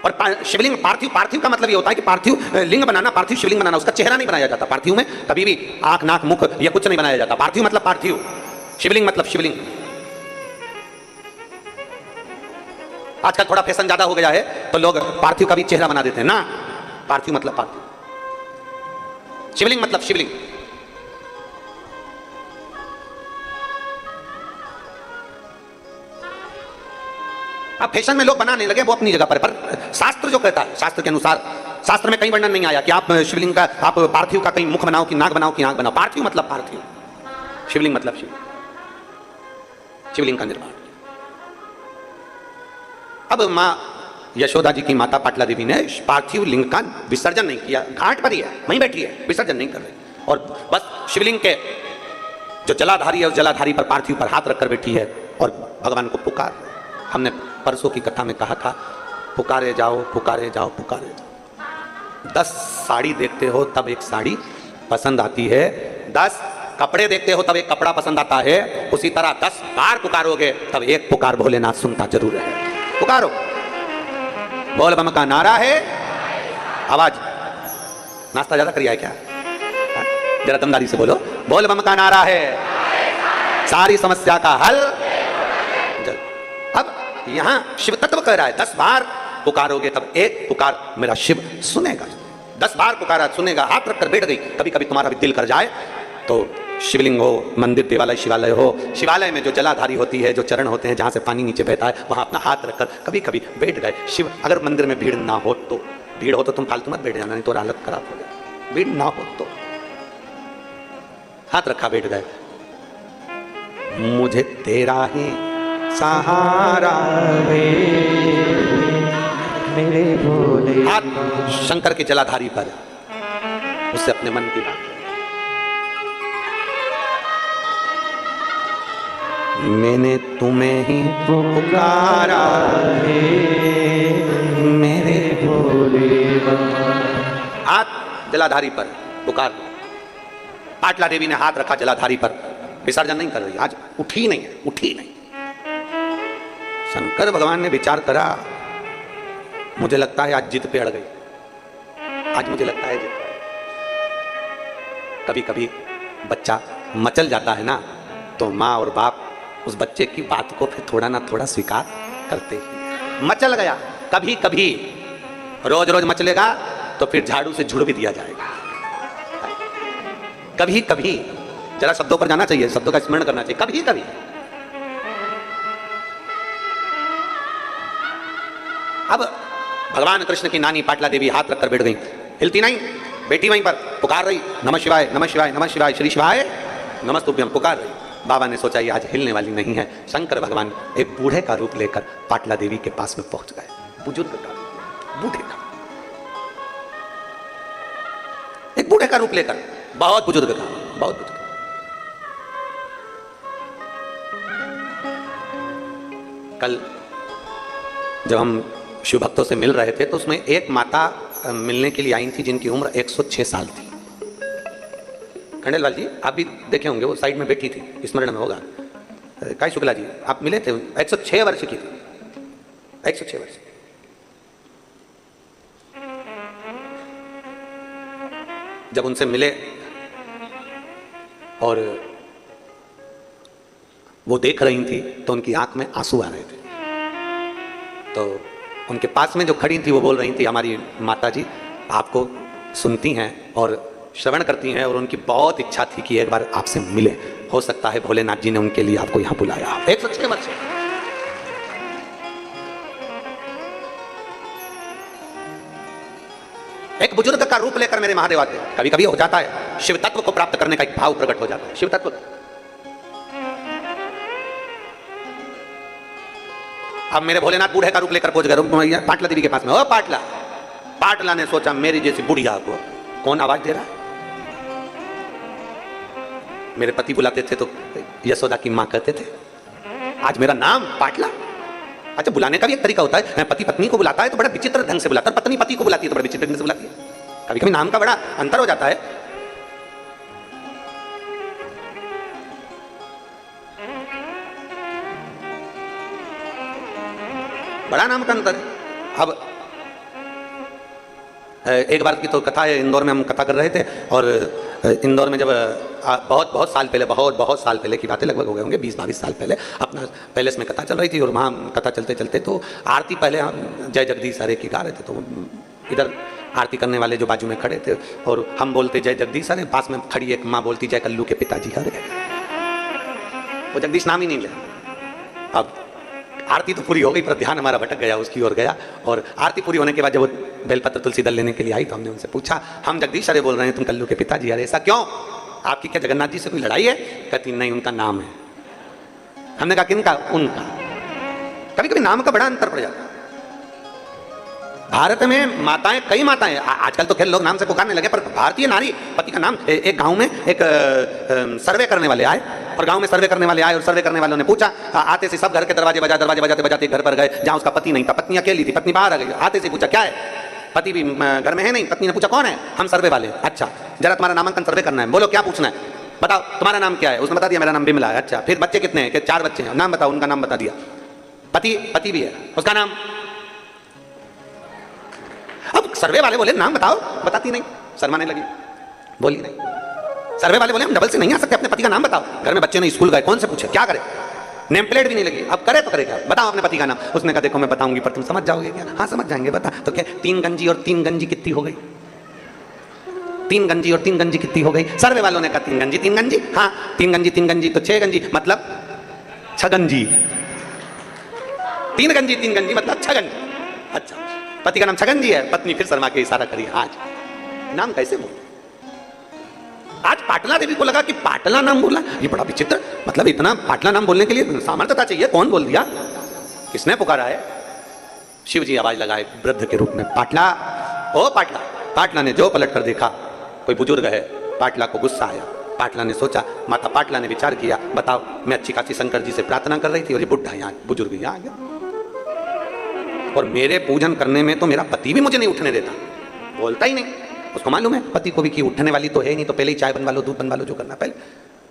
और शिवलिंग पार्थिव, पार्थिव का मतलब ये होता है कि पार्थिव लिंग बनाना, पार्थिव शिवलिंग बनाना, उसका चेहरा नहीं बनाया जाता। पार्थिव में कभी भी आंख, नाक, मुख या कुछ नहीं बनाया जाता। पार्थिव मतलब पार्थिव, शिवलिंग मतलब शिवलिंग। आजकल थोड़ा फैशन ज्यादा हो गया है तो लोग पार्थिव का भी चेहरा बना देते हैं ना। पार्थिव मतलब पार्थिव, शिवलिंग मतलब शिवलिंग। अब फैशन में लोग बनाने लगे, वो अपनी जगह पर शास्त्र जो कहता है, शास्त्र के अनुसार, शास्त्र में कहीं वर्णन नहीं आया कि आप शिवलिंग का, आप पार्थिव का कहीं मुख बनाओ कि नाक बनाओ कि आंख बनाओ। पार्थिव मतलब पार्थिव, शिवलिंग मतलब शिवलिंग, शिवलिंग का निर्माण। अब मां यशोदा जी की माता पाटला देवी ने पार्थिव लिंग का विसर्जन नहीं किया, घाट पर ही है, वहीं बैठी है, विसर्जन नहीं कर रही, और बस शिवलिंग के जो जलाधारी है उस जलाधारी पर पार्थिव पर हाथ रखकर बैठी है और भगवान को पुकार। हमने परसों की कथा में कहा था, पुकारे जाओ, पुकारे जाओ, पुकारे जाओ। 10 साड़ी देखते हो तब एक साड़ी पसंद आती है, 10 कपड़े देखते हो तब एक कपड़ा पसंद आता है। उसी तरह 10 बार पुकारोगे तब एक पुकार भोलेनाथ सुनता जरूर है। पुकारो, बोल बम का नारा है। आवाज, नाश्ता ज्यादा करिए क्या? जरा दमदारी से बोलो, बोल बम का नारा है, सारी समस्या का हल। अब यहां शिव तत्व कह रहा है 10 बार पुकारोगे तब एक पुकार मेरा शिव सुनेगा। 10 बार पुकारा सुनेगा। हाथ रखकर बैठ गई। कभी कभी तुम्हारा भी दिल कर जाए तो शिवलिंग हो, मंदिर, देवालय, शिवालय हो, शिवालय में जो जलाधारी होती है, जो चरण होते हैं जहां से पानी नीचे बहता है, वहां अपना हाथ रखकर कभी कभी बैठ गए। शिव, अगर मंदिर में भीड़ ना हो तो, भीड़ हो तो तुम फालतू मत बैठ जाना, नहीं तो हालत खराब हो जाए। भीड़ ना हो तो हाथ रखा बैठ गए। मुझे तेरा ही सहारा मेरे भोले, हाथ शंकर के जलाधारी पर, उससे अपने मन की बात। मैंने तुम्हें ही पुकारा है मेरे भोले बाबा। हाथ जलाधारी पर पुकार। पाटला देवी ने हाथ रखा जलाधारी पर, विसर्जन नहीं कर रही, आज उठी नहीं है, उठी नहीं। शंकर भगवान ने विचार करा, मुझे लगता है आज जिद पे अड़ गई, आज मुझे लगता है जिद। कभी कभी बच्चा मचल जाता है ना, तो माँ और बाप उस बच्चे की बात को फिर थोड़ा ना थोड़ा स्वीकार करते ही। मचल गया, कभी कभी रोज रोज मचलेगा तो फिर झाड़ू से झुड़ भी दिया जाएगा। कभी कभी जरा शब्दों पर जाना चाहिए, शब्दों का स्मरण करना चाहिए। कभी कभी अब भगवान कृष्ण की नानी पाटला देवी हाथ रखकर बैठ गई, हिलती नहीं, बैठी वहीं पर पुकार रही, नमः शिवाय, नमः शिवाय, नमः शिवाय, श्री शिवाय नमस्तुभ्यम पुकार रही। बाबा ने सोचा ये आज हिलने वाली नहीं है। शंकर भगवान एक बूढ़े का रूप लेकर पाटला देवी के पास में पहुंच गए। बुजुर्ग का, बूढ़े का, एक बूढ़े का रूप लेकर, बहुत बुजुर्ग का, बहुत बुजुर्ग। कल जब हम शिव भक्तों से मिल रहे थे तो उसमें एक माता मिलने के लिए आई थी जिनकी उम्र 106 साल थी। खंडेलवाल जी आप भी देखे होंगे, वो साइड में बैठी थी, स्मरण में होगा। काय शुक्ला जी आप मिले थे, 106 वर्ष की थी, 106 वर्ष। जब उनसे मिले और वो देख रही थी तो उनकी आंख में आंसू आ रहे थे। तो उनके पास में जो खड़ी थी वो बोल रही थी, हमारी माता जी आपको सुनती हैं और श्रवण करती हैं और उनकी बहुत इच्छा थी कि एक बार आपसे मिले। हो सकता है भोलेनाथ जी ने उनके लिए आपको यहां बुलाया। 106 वर्ष। एक बुजुर्ग का रूप लेकर मेरे महादेव आते हैं। कभी कभी हो जाता है शिव तत्व को प्राप्त करने का एक भाव प्रकट हो जाता है। शिव तत्व अब मेरे भोलेनाथ बूढ़े का रूप लेकर पहुंच गए पाटला देवी के पास में। ओ पाटला, पाटला ने सोचा मेरी जैसी बुढ़िया को कौन आवाज दे रहा है। मेरे पति बुलाते थे तो यशोदा की मां कहते थे, आज मेरा नाम पाटला। अच्छा, बुलाने का भी एक तरीका होता है। पति पत्नी को बुलाता है तो बड़ा विचित्र ढंग से बुलाता है, पत्नी पति को बुलाती है तो बड़ा विचित्र ढंग से बुलाती है। कभी कभी नाम का बड़ा अंतर हो जाता है। बड़ा नाम का अंतर है। अब एक बार की तो कथा है, इंदौर में हम कथा कर रहे थे और इंदौर में जब बहुत साल पहले, बहुत साल पहले की बातें लगभग हो गए होंगे 20-22 साल पहले, अपना पैलेस में कथा चल रही थी और वहाँ कथा चलते चलते तो आरती पहले हम जय जगदीश हरे की गा रहे थे। तो इधर आरती करने वाले जो बाजू में खड़े थे और हम बोलते जय जगदीश हरे, पास में खड़ी एक माँ बोलती जय कल्लू के पिताजी हरे। वो जगदीश नाम ही नहीं लिया। अब आरती तो पूरी हो गई पर ध्यान हमारा भटक गया, उसकी ओर गया। और आरती पूरी होने के बाद जब वो बेलपत्र तुलसी दल लेने के लिए आई तो हमने उनसे पूछा, हम जगदीश हरे बोल रहे हैं, तुम कल्लू के पिताजी हरे, ऐसा क्यों? आपकी क्या जगन्नाथ जी से कोई लड़ाई है? कहती नहीं, उनका नाम है। हमने कहा किनका? उनका। कभी कभी नाम का बड़ा अंतर पड़ जाता है। भारत में माताएं, कई माताएं, आजकल तो खैर लोग नाम से पुकारने लगे, पर भारतीय नारी पति का नाम। एक गांव में एक सर्वे करने वाले आए और गांव में सर्वे करने वाले आए और सर्वे करने वालों ने पूछा, आते से सब घर के दरवाजे बजाते बजाते घर पर गए जहां उसका पति नहीं था, पत्नी अकेली थी, पत्नी बाहर आ गई। आते से पूछा क्या है, पति भी घर में है नहीं। पत्नी ने पूछा कौन है? हम सर्वे वाले। अच्छा, जरा तुम्हारा नामांकन सर्वे करना है, बोलो क्या पूछना है, बताओ तुम्हारा नाम क्या है। उसने बता दिया मेरा नाम बिमला है। अच्छा, फिर बच्चे कितने हैं? 4 बच्चे हैं। नाम बताओ। उनका नाम बता दिया। पति भी है, उसका नाम। अब सर्वे वाले बोले नाम बताओ, बताती नहीं, शर्माने लगी, बोली नहीं। सर्वे वाले बोले हम डबल से नहीं आ सकते, अपने पति का नाम बताओ। घर में बच्चे नहीं, स्कूल गए, कौन से पूछे, क्या करे, नेम प्लेट भी नहीं लगी। अब करे तो करे क्या, बताओ अपने पति का नाम। उसने कहा देखो मैं बताऊंगी पर तुम समझ जाओगे क्या? हाँ समझ जाएंगे, बता। तो क्या 3 गंजी और 3 गंजी कितनी हो गई? 3 गंजी और 3 गंजी कितनी हो गई? सर्वे वालों ने कहा 3 गंजी 3 गंजी। हाँ 3 गंजी तो 6 गंजी मतलब 6 गंजी। 3 गंजी 3 गंजी मतलब 6 गंजी। अच्छा, पति का नाम छगनजी है। पत्नी फिर शर्मा के इशारा करी, आज नाम कैसे बोल? आज पाटला देवी को लगा कि पाटला नाम बोला, ये बड़ा विचित्र, मतलब इतना पाटला नाम बोलने के लिए सामर्थ्यता चाहिए। कौन बोल दिया, किसने पुकारा है? शिव जी आवाज लगाए वृद्ध के रूप में, पाटला, ओ पाटला। पाटला ने जो पलट कर देखा कोई बुजुर्ग है। पाटला को गुस्सा आया। पाटला ने सोचा, माता पाटला ने विचार किया, बताओ मैं अच्छी खासी शंकर जी से प्रार्थना कर रही थी और ये बुढ़ा यहाँ बुजुर्ग यहाँ आ गया और मेरे पूजन करने में तो मेरा पति भी मुझे नहीं उठने देता, बोलता ही नहीं। उसको मालूम है पति को भी कि उठने वाली तो है नहीं, तो पहले ही चाय बनवा लो, दूध बनवा लो, जो करना पहले।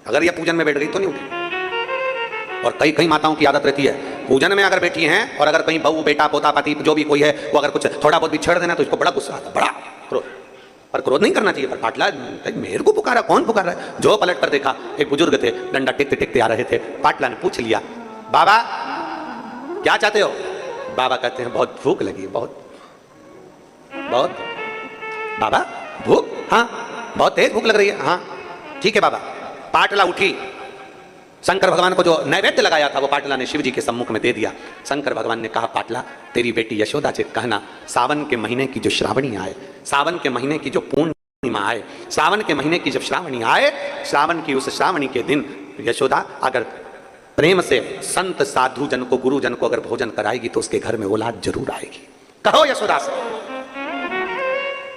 अगर यह पूजन में बैठ गई तो नहीं उठे। और कई माताओं की आदत रहती है, पूजन में अगर बैठी हैं और अगर कहीं बहू बेटा पोता पति जो भी कोई है वो अगर कुछ थोड़ा बहुत भी छेड़ देना तो इसको बड़ा गुस्सा आता, बड़ा क्रोध। पर क्रोध नहीं करना चाहिए। पर पाटला मेरे को पुकारा, कौन पुकार रहा है? जो पलट कर देखा एक बुजुर्ग थे, डंडा टेकते टेकते आ रहे थे। पाटला ने पूछ लिया, बाबा क्या चाहते हो? बाबा कहते हैं बहुत भूख लगी, बहुत। बाबा भूख? हाँ बहुत तेज भूख लग रही है। हाँ ठीक है बाबा। पाटला उठी, शंकर भगवान को जो नैवेद्य लगाया था वो पाटला ने शिव जी के सम्मुख में दे दिया। शंकर भगवान ने कहा, पाटला तेरी बेटी यशोदा से कहना सावन के महीने की जो श्रावणी आए, सावन के महीने की जो पूर्णिमा आए, सावन के महीने की जब श्रावणी आए, श्रावण की उस श्रावणी के दिन यशोदा अगर प्रेम से संत साधु जन को, गुरु जन को अगर भोजन कराएगी तो उसके घर में औलाद जरूर आएगी। कहो यशोदा से।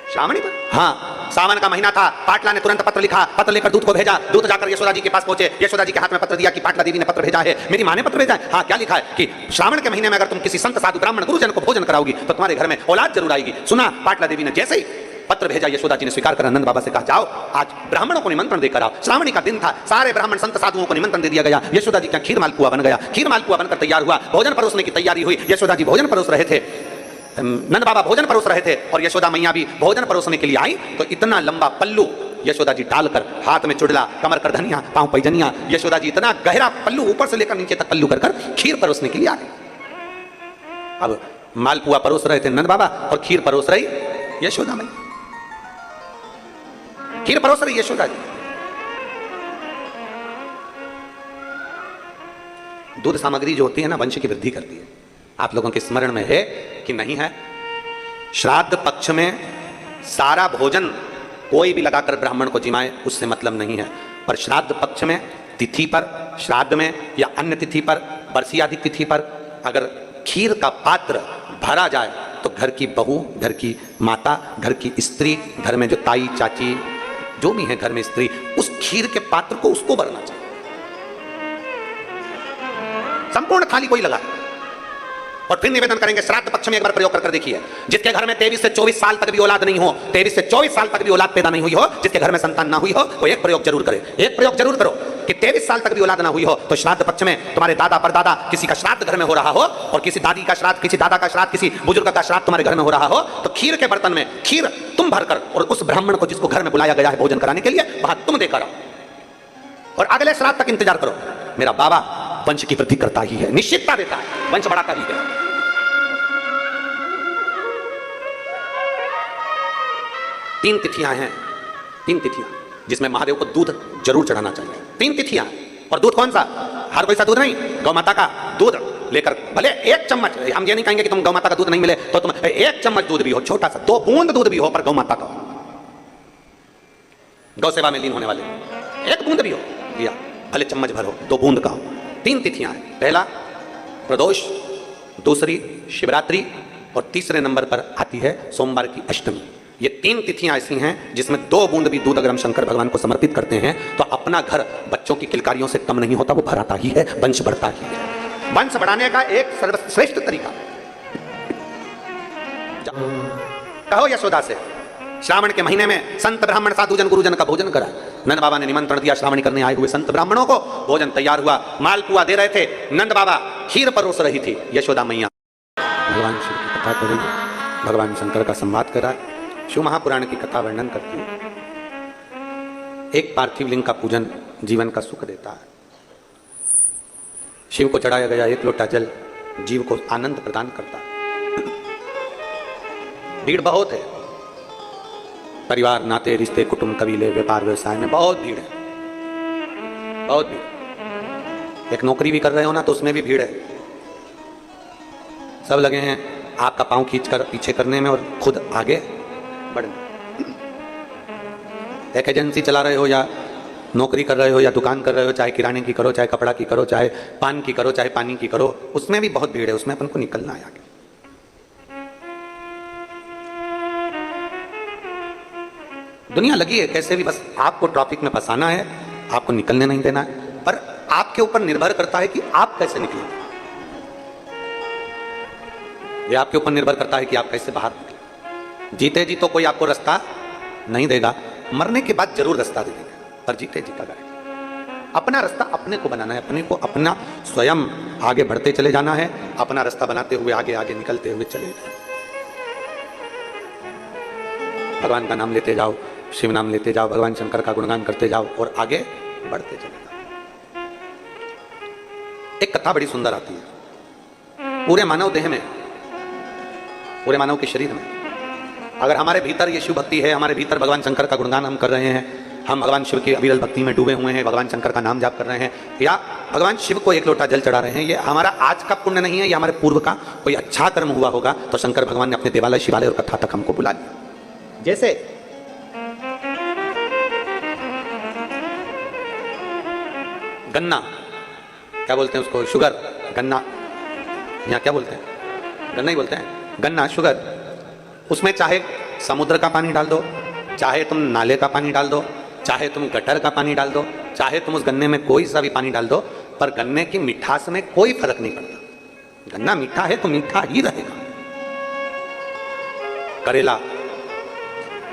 श्रावणी पर? हाँ, सावन का महीना था। पाटला ने तुरंत पत्र लिखा, पत्र लेकर दूत को भेजा। दूत जाकर यशोदा जी के पास पहुंचे। यशोदा जी के हाथ में पत्र दिया कि पाटला देवी ने पत्र भेजा है, मेरी मां ने पत्र भेजा है। हाँ क्या लिखा है कि श्रावण के महीने में अगर तुम किसी संत साधु ब्राह्मण गुरुजन को भोजन कराओगी तो तुम्हारे घर में औलाद जरूर आएगी। सुना? पाटला देवी ने जैसे ही पत्र भेजा, यशोदा जी ने स्वीकार कर नंद बाबा से कहा, जाओ आज ब्राह्मणों को निमंत्रण देकर आओ। श्रावणी का दिन था, सारे ब्राह्मण संत साधुओं को निमंत्रण दे दिया गया। यशोदा जी का खीर मालपुआ बन गया, खीर मालपुआ बनकर तैयार हुआ। भोजन परोसने की तैयारी हुई। यशोदा जी भोजन परोस रहे थे, नंद बाबा भोजन परोस रहे थे और यशोदा मैया भी भोजन परोसने के लिए आई। तो इतना लंबा पल्लू यशोदा जी डालकर, हाथ में चुड़ला, कमर कर धनिया, पांव पैजनिया, यशोदा जी इतना गहरा पल्लू ऊपर से लेकर नीचे तक पल्लू कर खीर परोसने के लिए आ गए। अब मालपुआ परोस रहे थे नंद बाबा और खीर परोस रही यशोदा मैया। खीर परोस रही यशोदा जी। दूध सामग्री जो होती है ना, वंश की वृद्धि करती है। आप लोगों के स्मरण में है कि नहीं है? श्राद्ध पक्ष में सारा भोजन कोई भी लगाकर ब्राह्मण को जिमाए उससे मतलब नहीं है, पर श्राद्ध पक्ष में, तिथि पर, श्राद्ध में या अन्य तिथि पर, बरसी आदि तिथि पर अगर खीर का पात्र भरा जाए तो घर की बहू, घर की माता, घर की स्त्री, घर में जो ताई चाची जो भी है घर में स्त्री, उस खीर के पात्र को उसको भरना चाहिए। संपूर्ण थाली कोई लगा। और फिर निवेदन करेंगे, श्राद्ध पक्ष में एक बार प्रयोग कर देखिए, जिसके घर में 23 से 24 साल तक भी औलाद नहीं हो, 23 से 24 साल तक भी औलाद पैदा नहीं हुई हो, जिसके घर में संतान ना हुई हो, वो एक प्रयोग जरूर करे। एक प्रयोग जरूर करो कि 23 साल तक भी औलाद ना हुई हो तो श्राद्ध पक्ष में तुम्हारे दादा परदादा किसी का श्राद्ध घर में हो रहा हो, और किसी दादी का श्राद्ध, किसी दादा का श्राद्ध, किसी बुजुर्ग का श्राद्ध तुम्हारे घर में हो रहा हो, तो खीर के बर्तन में खीर तुम भरकर और उस ब्राह्मण को जिसको घर में बुलाया गया है भोजन कराने के लिए, वहां तुम देकर आओ और अगले श्राद्ध तक इंतजार करो। मेरा बाबा वंश की वृद्धि करता ही है, निश्चितता देता है, वंश बढ़ाता ही है। तीन तिथियां हैं, तीन तिथियां जिसमें महादेव को दूध जरूर चढ़ाना चाहिए। तीन तिथियां, और दूध कौन सा? हर कोई सा दूध नहीं, गौ माता का दूध लेकर, भले एक चम्मच, हम ये नहीं कहेंगे कि तुम गौ माता का दूध नहीं मिले तो तुम एक चम्मच दूध भी हो, छोटा सा 2 बूंद दूध भी हो, पर गौ माता का, गौ सेवा में लीन होने वाले, एक बूंद भी हो लिया, भले चम्मच भर हो, 2 बूंद का हो। तीन तिथियां हैं, पहला प्रदोष, दूसरी शिवरात्रि, और तीसरे नंबर पर आती है सोमवार की अष्टमी। ये 3 तिथियां ऐसी हैं जिसमें 2 बूंद भी दूध अगर हम शंकर भगवान को समर्पित करते हैं तो अपना घर बच्चों की किलकारियों से कम नहीं होता, वो भराता ही है, वंश बढ़ता ही है। वंश बढ़ाने का एक सर्वश्रेष्ठ तरीका, कहो यशोदा से, श्रावण के महीने में संत ब्राह्मण साधुजन गुरुजन का भोजन करा। नंद बाबा ने निमंत्रण दिया श्रावणी करने आए हुए संत ब्राह्मणों को, भोजन तैयार हुआ, मालपुआ दे रहे थे, नंद बाबा खीर परोस रही थी, यशोदा मैया भगवान शिव की कथा कर रही है, भगवान शंकर का संवाद करा, शिव महापुराण की कथा वर्णन करती है। एक पार्थिव लिंग का पूजन जीवन का सुख देता है। शिव को चढ़ाया गया एक लोटा जल जीव को आनंद प्रदान करता है। भीड़ बहुत है, परिवार, नाते, रिश्ते, कुटुंब, कबीले, व्यापार, व्यवसाय में बहुत भीड़ है, बहुत भीड़। एक नौकरी भी कर रहे हो ना तो उसमें भी भीड़ है, सब लगे हैं आपका पांव खींचकर पीछे करने में और खुद आगे बढ़ने। एक एजेंसी चला रहे हो या नौकरी कर रहे हो या दुकान कर रहे हो, चाहे किराने की करो, चाहे कपड़ा की करो, चाहे पान की करो, चाहे पानी की करो, उसमें भी बहुत भीड़ है, उसमें अपन को निकलना है आगे। दुनिया लगी है कैसे भी, बस आपको ट्रैफिक में फंसाना है, आपको निकलने नहीं देना है, पर आपके ऊपर निर्भर करता है कि आप कैसे निकलेंगे। ये आपके ऊपर निर्भर करता है कि आप कैसे बाहर निकलें। जीते जी तो कोई आपको रास्ता नहीं देगा, मरने के बाद जरूर रास्ता दे देगा, पर जीते जीता जाएगा। अपना रास्ता अपने को बनाना है, अपने को अपना स्वयं आगे बढ़ते चले जाना है, अपना रास्ता बनाते हुए आगे आगे निकलते हुए चले जाए। भगवान का नाम लेते जाओ, शिव नाम लेते जाओ, भगवान शंकर का गुणगान करते जाओ और आगे बढ़ते चले जाओ। एक कथा बड़ी सुंदर आती है। पूरे मानव देह में, पूरे मानव के शरीर में अगर हमारे भीतर ये शिव भक्ति है, हमारे भीतर भगवान शंकर का गुणगान हम कर रहे हैं, हम भगवान शिव की अविरल भक्ति में डूबे हुए हैं, भगवान शंकर का नाम जाप कर रहे हैं, या भगवान शिव को एक लोटा जल चढ़ा रहे हैं, ये हमारा आज का पुण्य नहीं है, ये हमारे पूर्व का कोई अच्छा कर्म हुआ होगा, तो शंकर भगवान ने अपने देवालय, शिवालय और कथा तक हमको बुला लिया। जैसे गन्ना, क्या बोलते हैं उसको, शुगर, गन्ना, यहाँ क्या बोलते हैं, गन्ना ही बोलते हैं, गन्ना, शुगर, उसमें चाहे समुद्र का पानी डाल दो, चाहे तुम नाले का पानी डाल दो, चाहे तुम गटर का पानी डाल दो, चाहे तुम उस गन्ने में कोई सा भी पानी डाल दो, पर गन्ने की मिठास में कोई फर्क नहीं पड़ता। गन्ना मीठा है तो मीठा ही रहेगा। करेला,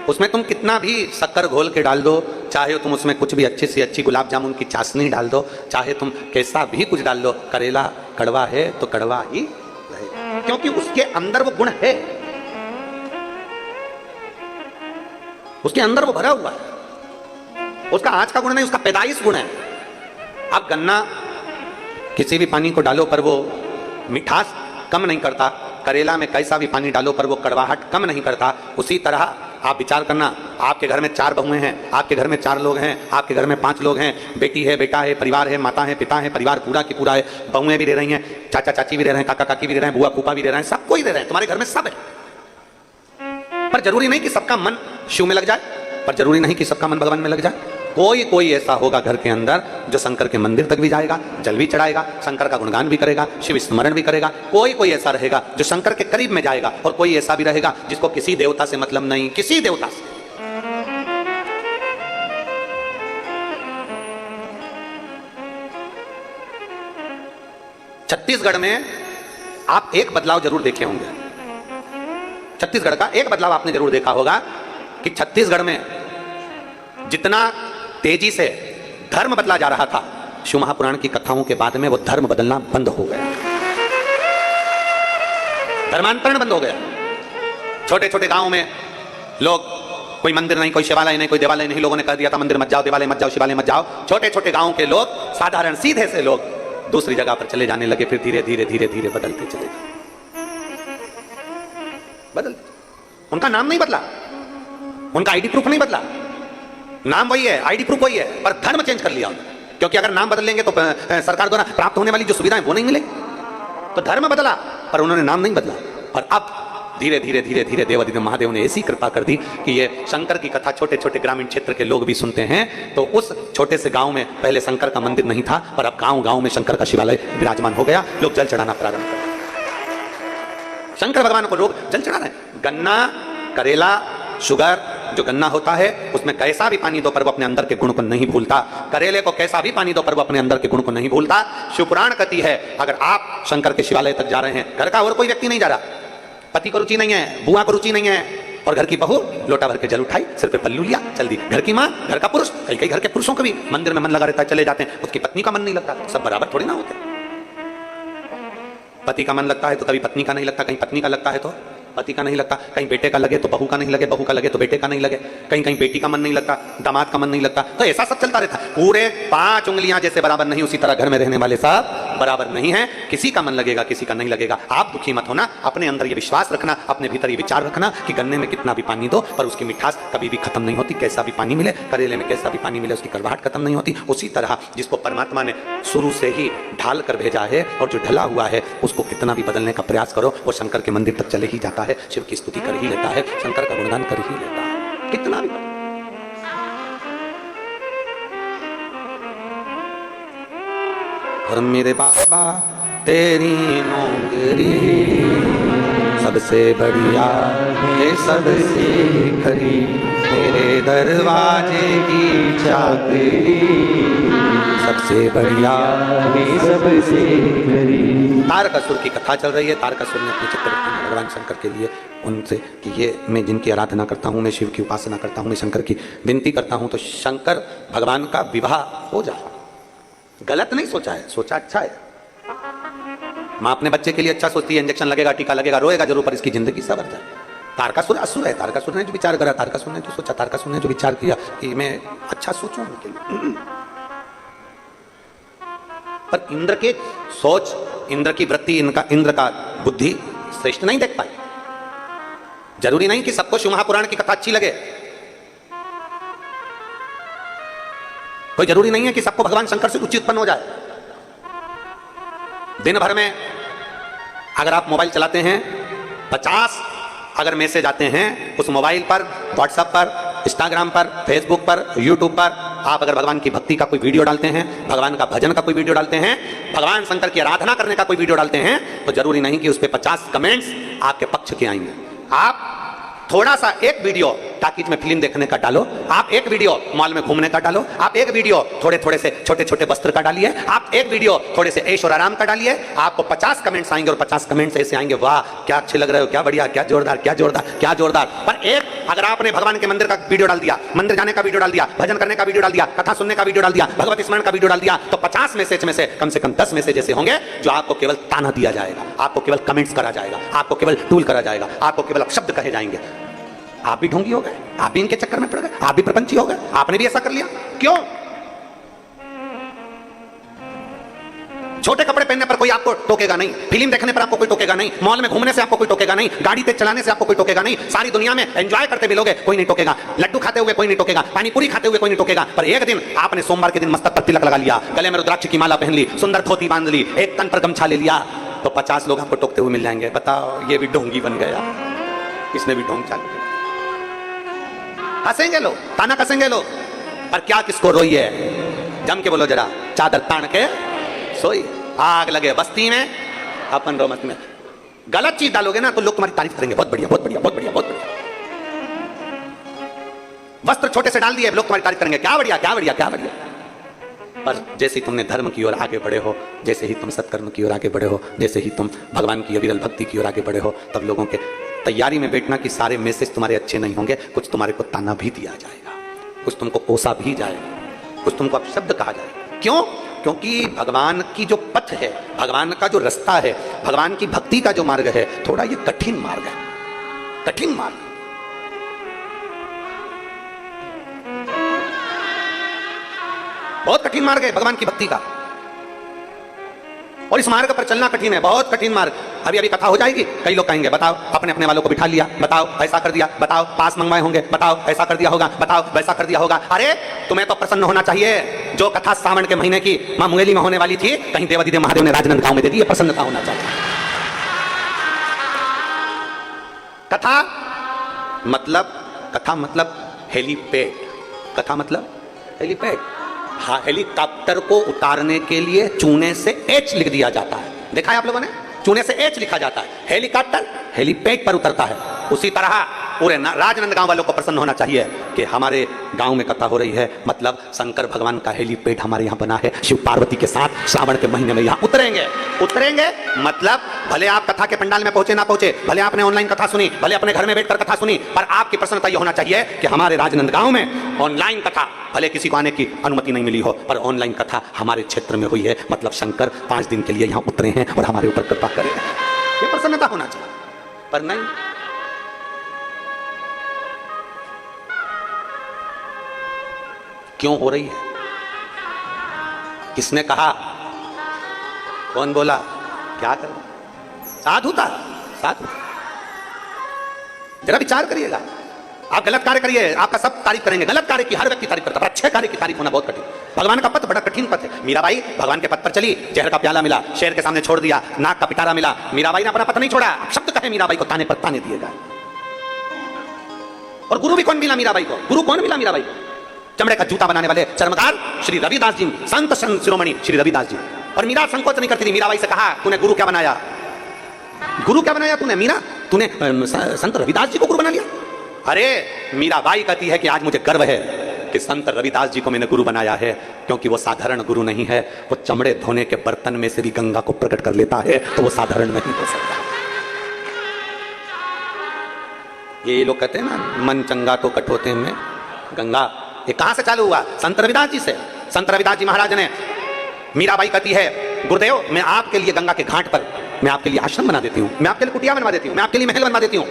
उसमें तुम कितना भी शक्कर घोल के डाल दो, चाहे तुम उसमें कुछ भी अच्छी से अच्छी गुलाब जामुन की चाशनी डाल दो, चाहे तुम कैसा भी कुछ डाल दो, करेला कड़वा है तो कड़वा ही रहेगा, क्योंकि उसके अंदर वो गुण है, उसके अंदर वो भरा हुआ है। उसका आज का गुण नहीं, उसका पैदाइश गुण है। अब गन्ना किसी भी पानी को डालो पर वो मिठास कम नहीं करता, करेला में कैसा भी पानी डालो पर वो कड़वाहट कम नहीं करता। उसी तरह आप विचार करना, आपके घर में 4 बहुएं हैं, आपके घर में 4 लोग हैं, आपके घर में 5 लोग हैं, बेटी है, बेटा है, परिवार है, माता है, पिता है, परिवार पूरा की पूरा है, बहुएं भी रह रही हैं, चाचा चाची भी रह रहे हैं, काका काकी भी रह रहे हैं, बुआ फूफा भी रह रहे हैं, सब कोई रह रहे हैं, तुम्हारे घर में सब है। पर जरूरी नहीं कि सबका मन शिव में लग जाए, पर जरूरी नहीं कि सबका मन भगवान में लग जाए। कोई कोई ऐसा होगा घर के अंदर जो शंकर के मंदिर तक भी जाएगा, जल भी चढ़ाएगा, शंकर का गुणगान भी करेगा, शिव स्मरण भी करेगा। कोई कोई ऐसा रहेगा जो शंकर के करीब में जाएगा, और कोई ऐसा भी रहेगा जिसको किसी देवता से मतलब नहीं, किसी देवता से। छत्तीसगढ़ में आप एक बदलाव जरूर देखे होंगे। छत्तीसगढ़ का एक बदलाव आपने जरूर देखा होगा कि छत्तीसगढ़ में जितना तेजी से धर्म बदला जा रहा था, शिव महापुराण की कथाओं के बाद में वो धर्म बदलना बंद हो गया, धर्मांतरण बंद हो गया। छोटे छोटे गांवों में लोग, कोई मंदिर नहीं, कोई शिवालय नहीं, कोई देवालय नहीं, लोगों ने कह दिया था मंदिर मत जाओ, देवालय मत जाओ, शिवालय मत जाओ। छोटे छोटे गांवों के लोग, साधारण सीधे से लोग दूसरी जगह पर चले जाने लगे। फिर धीरे धीरे धीरे धीरे बदलते चले गए, बदलते। उनका नाम नहीं बदला, उनका आईडी प्रूफ नहीं बदला, नाम वही है, आईडी प्रूफ वही है, पर धर्म चेंज कर लिया उन्होंने। क्योंकि अगर नाम बदल लेंगे तो सरकार द्वारा प्राप्त होने वाली जो सुविधाएं वो नहीं मिलेगी। तो धर्म बदला पर उन्होंने नाम नहीं बदला। और अब धीरे धीरे धीरे धीरे देवाधिदेव महादेव ने ऐसी कृपा कर दी कि ये शंकर की कथा छोटे छोटे ग्रामीण क्षेत्र के लोग भी सुनते हैं। तो उस छोटे से गांव में पहले शंकर का मंदिर नहीं था, पर अब गांव गांव में शंकर का शिवालय विराजमान हो गया। लोग जल चढ़ाना प्रारंभ कर, शंकर भगवान को लोग जल चढ़ा रहे हैं। गन्ना, करेला, शुगर, जो गन्ना होता है उसमें कैसा भी पानी दो पर वो अपने अंदर के गुण को नहीं भूलता। करेले को कैसा भी पानी दो पर वो अपने अंदर के गुण को नहीं भूलता। शिवपुराण कहती है अगर आप शंकर के शिवालय तक जा रहे हैं, घर का और कोई व्यक्ति नहीं जा रहा, पति को रुचि नहीं है, बुआ को रुचि नहीं है, और घर की बहू लोटा भर के जल उठाई, सिर पे पल्लू लिया, चल दी। घर की माँ, घर का पुरुष, कई कई घर के पुरुषों को भी मंदिर में मन लगा रहता है, चले जाते हैं, उसकी पत्नी का मन नहीं लगता। सब बराबर थोड़ी ना होते। पति का मन लगता है तो कभी पत्नी का नहीं लगता, कहीं पत्नी का लगता है तो पति का नहीं लगता, कहीं बेटे का लगे तो बहू का नहीं लगे, बहू का लगे तो बेटे का नहीं लगे, कहीं कहीं बेटी का मन नहीं लगता, दामाद का मन नहीं लगता। तो ऐसा सब चलता रहता है। पूरे 5 उंगलियां जैसे बराबर नहीं, उसी तरह घर में रहने वाले सब बराबर नहीं है। किसी का मन लगेगा, किसी का नहीं लगेगा। आप दुखी मत होना, अपने अंदर ये विश्वास रखना, अपने भीतर ये विचार रखना कि गन्ने में कितना भी पानी दो पर उसकी मिठास कभी भी खत्म नहीं होती। कैसा भी पानी मिले, करेले में कैसा भी पानी मिले, उसकी कड़वाहट खत्म नहीं होती। उसी तरह जिसको परमात्मा ने शुरू से ही ढाल कर भेजा है और जो ढला हुआ है उसको कितना भी बदलने का प्रयास करो, वो शंकर के मंदिर तक चले ही जाता है, शिव की स्तुति कर ही लेता है, शंकर का गुणगान कर ही लेता है, कितना भी। और मेरे बाबा तेरी नौकरी सबसे बढ़िया है, सबसे खरी, तेरे दरवाजे की चाकरी सबसे बढ़िया है, सबसे खरी। तारकासुर की कथा चल रही है। तारकासुर ने अपने चक्रवर्ती भगवान शंकर के लिए उनसे कि ये मैं जिनकी आराधना करता हूँ, मैं शिव की उपासना करता हूँ, मैं शंकर की विनती करता हूँ, तो शंकर भगवान का विवाह हो जाए। गलत नहीं सोचा है, सोचा अच्छा है। माँ अपने बच्चे के लिए अच्छा सोचती है, इंजेक्शन लगेगा, टीका लगेगा, रोएगा जरूर पर इसकी जिंदगी सवर जाए। तारकासुर असुर है। तारकासुर ने जो विचार करा, तारकासुर ने जो सोचा, तारकासुर ने जो विचार किया कि मैं अच्छा सोचूं उनके लिए। पर इंद्र के सोच, इंद्र की वृत्ति, इंद्र का बुद्धि श्रेष्ठ नहीं देख पाई। जरूरी नहीं कि सबको शिव महापुराण की कथा अच्छी लगे, कोई जरूरी नहीं है कि सबको भगवान शंकर से रुचि उत्पन्न हो जाए। दिन भर में अगर आप मोबाइल चलाते हैं, 50 अगर मैसेज आते हैं उस मोबाइल पर, व्हाट्सएप पर, इंस्टाग्राम पर, फेसबुक पर, यूट्यूब पर, आप अगर भगवान की भक्ति का कोई वीडियो डालते हैं, भगवान का भजन का कोई वीडियो डालते हैं, भगवान शंकर की आराधना करने का कोई वीडियो डालते हैं, तो जरूरी नहीं कि उस पर 50 कमेंट्स आपके पक्ष के आएंगे। आप थोड़ा सा एक वीडियो टाकीज में फिल्म देखने का डालो, आप एक वीडियो मॉल में घूमने का डालो, आप एक वीडियो थोड़े थोड़े से छोटे छोटे वस्त्र का डालिए, आप एक वीडियो थोड़े से ऐश और आराम का डालिए, आपको 50 कमेंट्स आएंगे और 50 कमेंट्स ऐसे आएंगे, वाह क्या अच्छे लग रहे हो, क्या बढ़िया, क्या जोरदार, क्या जोरदार, क्या जोरदार। पर एक अगर आपने भगवान के मंदिर का वीडियो डाल दिया, मंदिर जाने का वीडियो डाल दिया, भजन करने का वीडियो डाल दिया, कथा सुनने का वीडियो डाल दिया, भगवत स्मरण का वीडियो डाल दिया, तो 50 मैसेज में से कम 10 मैसेज ऐसे होंगे जो आपको केवल ताना दिया जाएगा, आपको केवल कमेंट्स करा जाएगा, आपको केवल टूल करा जाएगा, आपको केवल अपशब्द कहे जाएंगे। आप भी ढोंगी हो गए, आप भी इनके चक्कर में पड़ गए, आप भी प्रपंची हो गए, आपने भी ऐसा कर लिया। क्यों? छोटे कपड़े पहनने पर कोई आपको टोकेगा नहीं, फिल्म देखने पर आपको कोई टोकेगा नहीं, मॉल में घूमने से आपको कोई टोकेगा नहीं, गाड़ी तेज चलाने से आपको कोई टोकेगा नहीं, सारी दुनिया में एंजॉय करते मिलोगे कोई नहीं टोकेगा, लड्डू खाते हुए कोई नहीं टोकेगा, पानी पूरी खाते हुए कोई नहीं टोकेगा। पर एक दिन आपने सोमवार के दिन मस्तक पर तिलक लगा लिया, गले में रुद्राक्ष की माला पहन ली, सुंदर धोती बांध ली, एक तन पर गमछा ले लिया, तो 50 लोग आपको टोकते हुए मिल जाएंगे। बताओ, ये भी ढोंगी बन गया, इसने भी ढोंग चालू किया। हंसेंगे लोग, ताना कसेंगे लोग, पर क्या किसको रोई है? जम के बोलो जरा, चादर तान के सोई। आग लगे बस्ती में, अपन रो मस्ती में। गलत चीज डालोगे ना तो लोग तुम्हारी तारीफ करेंगे, बहुत बढ़िया बहुत बढ़िया बहुत बढ़िया बहुत बढ़िया। वस्त्र छोटे से डाल दिए, लोग तुम्हारी तारीफ करेंगे, क्या बढ़िया क्या बढ़िया क्या बढ़िया। पर जैसे ही तुमने धर्म की ओर आगे बढ़े हो, जैसे ही तुम सत्कर्म की ओर आगे बढ़े हो, जैसे ही तुम भगवान की अविरल भक्ति की ओर आगे बढ़े हो, तब लोगों के तैयारी में बैठना कि सारे मैसेज तुम्हारे अच्छे नहीं होंगे, कुछ तुम्हारे को ताना भी दिया जाएगा, कुछ तुमको कोसा भी जाएगा, कुछ तुमको अपशब्द कहा जाएगा। क्यों? क्योंकि भगवान की जो पथ है, भगवान का जो रास्ता है, भगवान की भक्ति का जो मार्ग है, थोड़ा ये कठिन मार्ग है, कठिन मार्ग। बहुत कठिन मार्ग है भगवान की भक्ति का, और इस मार्ग पर चलना कठिन है, बहुत कठिन मार्ग। अभी अभी कथा हो जाएगी, कई लोग कहेंगे बताओ अपने अपने वालों को बिठा लिया, बताओ ऐसा कर दिया, बताओ पास मंगवाए होंगे, बताओ ऐसा कर दिया होगा, बताओ वैसा कर दिया होगा। अरे तुम्हें तो प्रसन्न होना चाहिए, जो कथा सावन के महीने की मां मुंगेली में होने वाली थी, कहीं देवादिदेव महादेव ने राजनांदगांव में दे दी, प्रसन्नता होना चाहिए। कथा मतलब हेलीपैड, कथा मतलब हेलीपैड। हाँ, हेलीकॉप्टर को उतारने के लिए चूने से एच लिख दिया जाता है, देखा है आप लोगों ने? चूने से एच लिखा जाता है, हेलीकॉप्टर हेलीपैड पर उतरता है। उसी तरह पूरे राजनांदगांव वालों को प्रसन्न होना चाहिए कि हमारे गांव में कथा हो रही है, मतलब शंकर भगवान का हेलीपैड हमारे यहाँ बना है, शिव पार्वती के साथ श्रावण के महीने में यहाँ उतरेंगे। मतलब भले आप कथा के पंडाल में पहुंचे ना पहुंचे, भले आपने ऑनलाइन कथा सुनी, भले अपने घर में बैठकर कथा सुनी, पर आपकी प्रसन्नता यह होना चाहिए कि हमारे राजनांदगांव में ऑनलाइन कथा, भले किसी को आने की अनुमति नहीं मिली हो, पर ऑनलाइन कथा हमारे क्षेत्र में हुई है, मतलब शंकर 5 दिन के लिए यहाँ उतरे हैं और हमारे ऊपर कृपा करे। ये प्रसन्नता होना चाहिए, पर नहीं। क्यों हो रही है? किसने कहा? कौन बोला? क्या कर? साधु था, साधु। जरा विचार करिएगा, आप गलत कार्य करिए, आपका सब तारीफ करेंगे, गलत कार्य की हर व्यक्ति तारीफ करता है, अच्छे कार्य की तारीफ होना बहुत कठिन। भगवान का पथ बड़ा कठिन पथ है। मीराबाई भगवान के पथ पर चली, जहर का प्याला मिला, शेर के सामने छोड़ दिया, नाक का पिटारा मिला, मीराबाई ने अपना पथ नहीं छोड़ा। शब्द कहे मीराबाई को, ताने पर ताने दिएगा। और गुरु भी कौन मिला मीराबाई को? गुरु कौन मिला मीराबाई को? चमड़े का जूता बनाने वाले चर्मकार श्री रविदास जी, संत शिरोमणि श्री रविदास जी। और मीरा संकोच नहीं करती थी, मीराबाई से कहा तूने गुरु क्या बनाया? गुरु क्या बनाया तूने मीरा? तूने संत रविदास जी को गुरु बना लिया। अरे मीराबाई कहती है कि आज मुझे गर्व है कि संत रविदास जी को मैंने गुरु बनाया है, क्योंकि वो साधारण गुरु नहीं है, वो चमड़े धोने के बर्तन में से भी गंगा को प्रकट कर लेता है, तो वो साधारण नहीं हो सकता। ये लोग कहते हैं ना, मन चंगा तो कठोते में गंगा। ये कहां से चालू हुआ? संत रविदास जी से। संत रविदास जी महाराज ने, मीराबाई कहती है गुरुदेव मैं आपके लिए गंगा के घाट पर, मैं आपके लिए आश्रम बना देती हूँ, मैं आपके लिए कुटिया बनवा देती हूँ, मैं आपके लिए महल बनवा देती हूँ,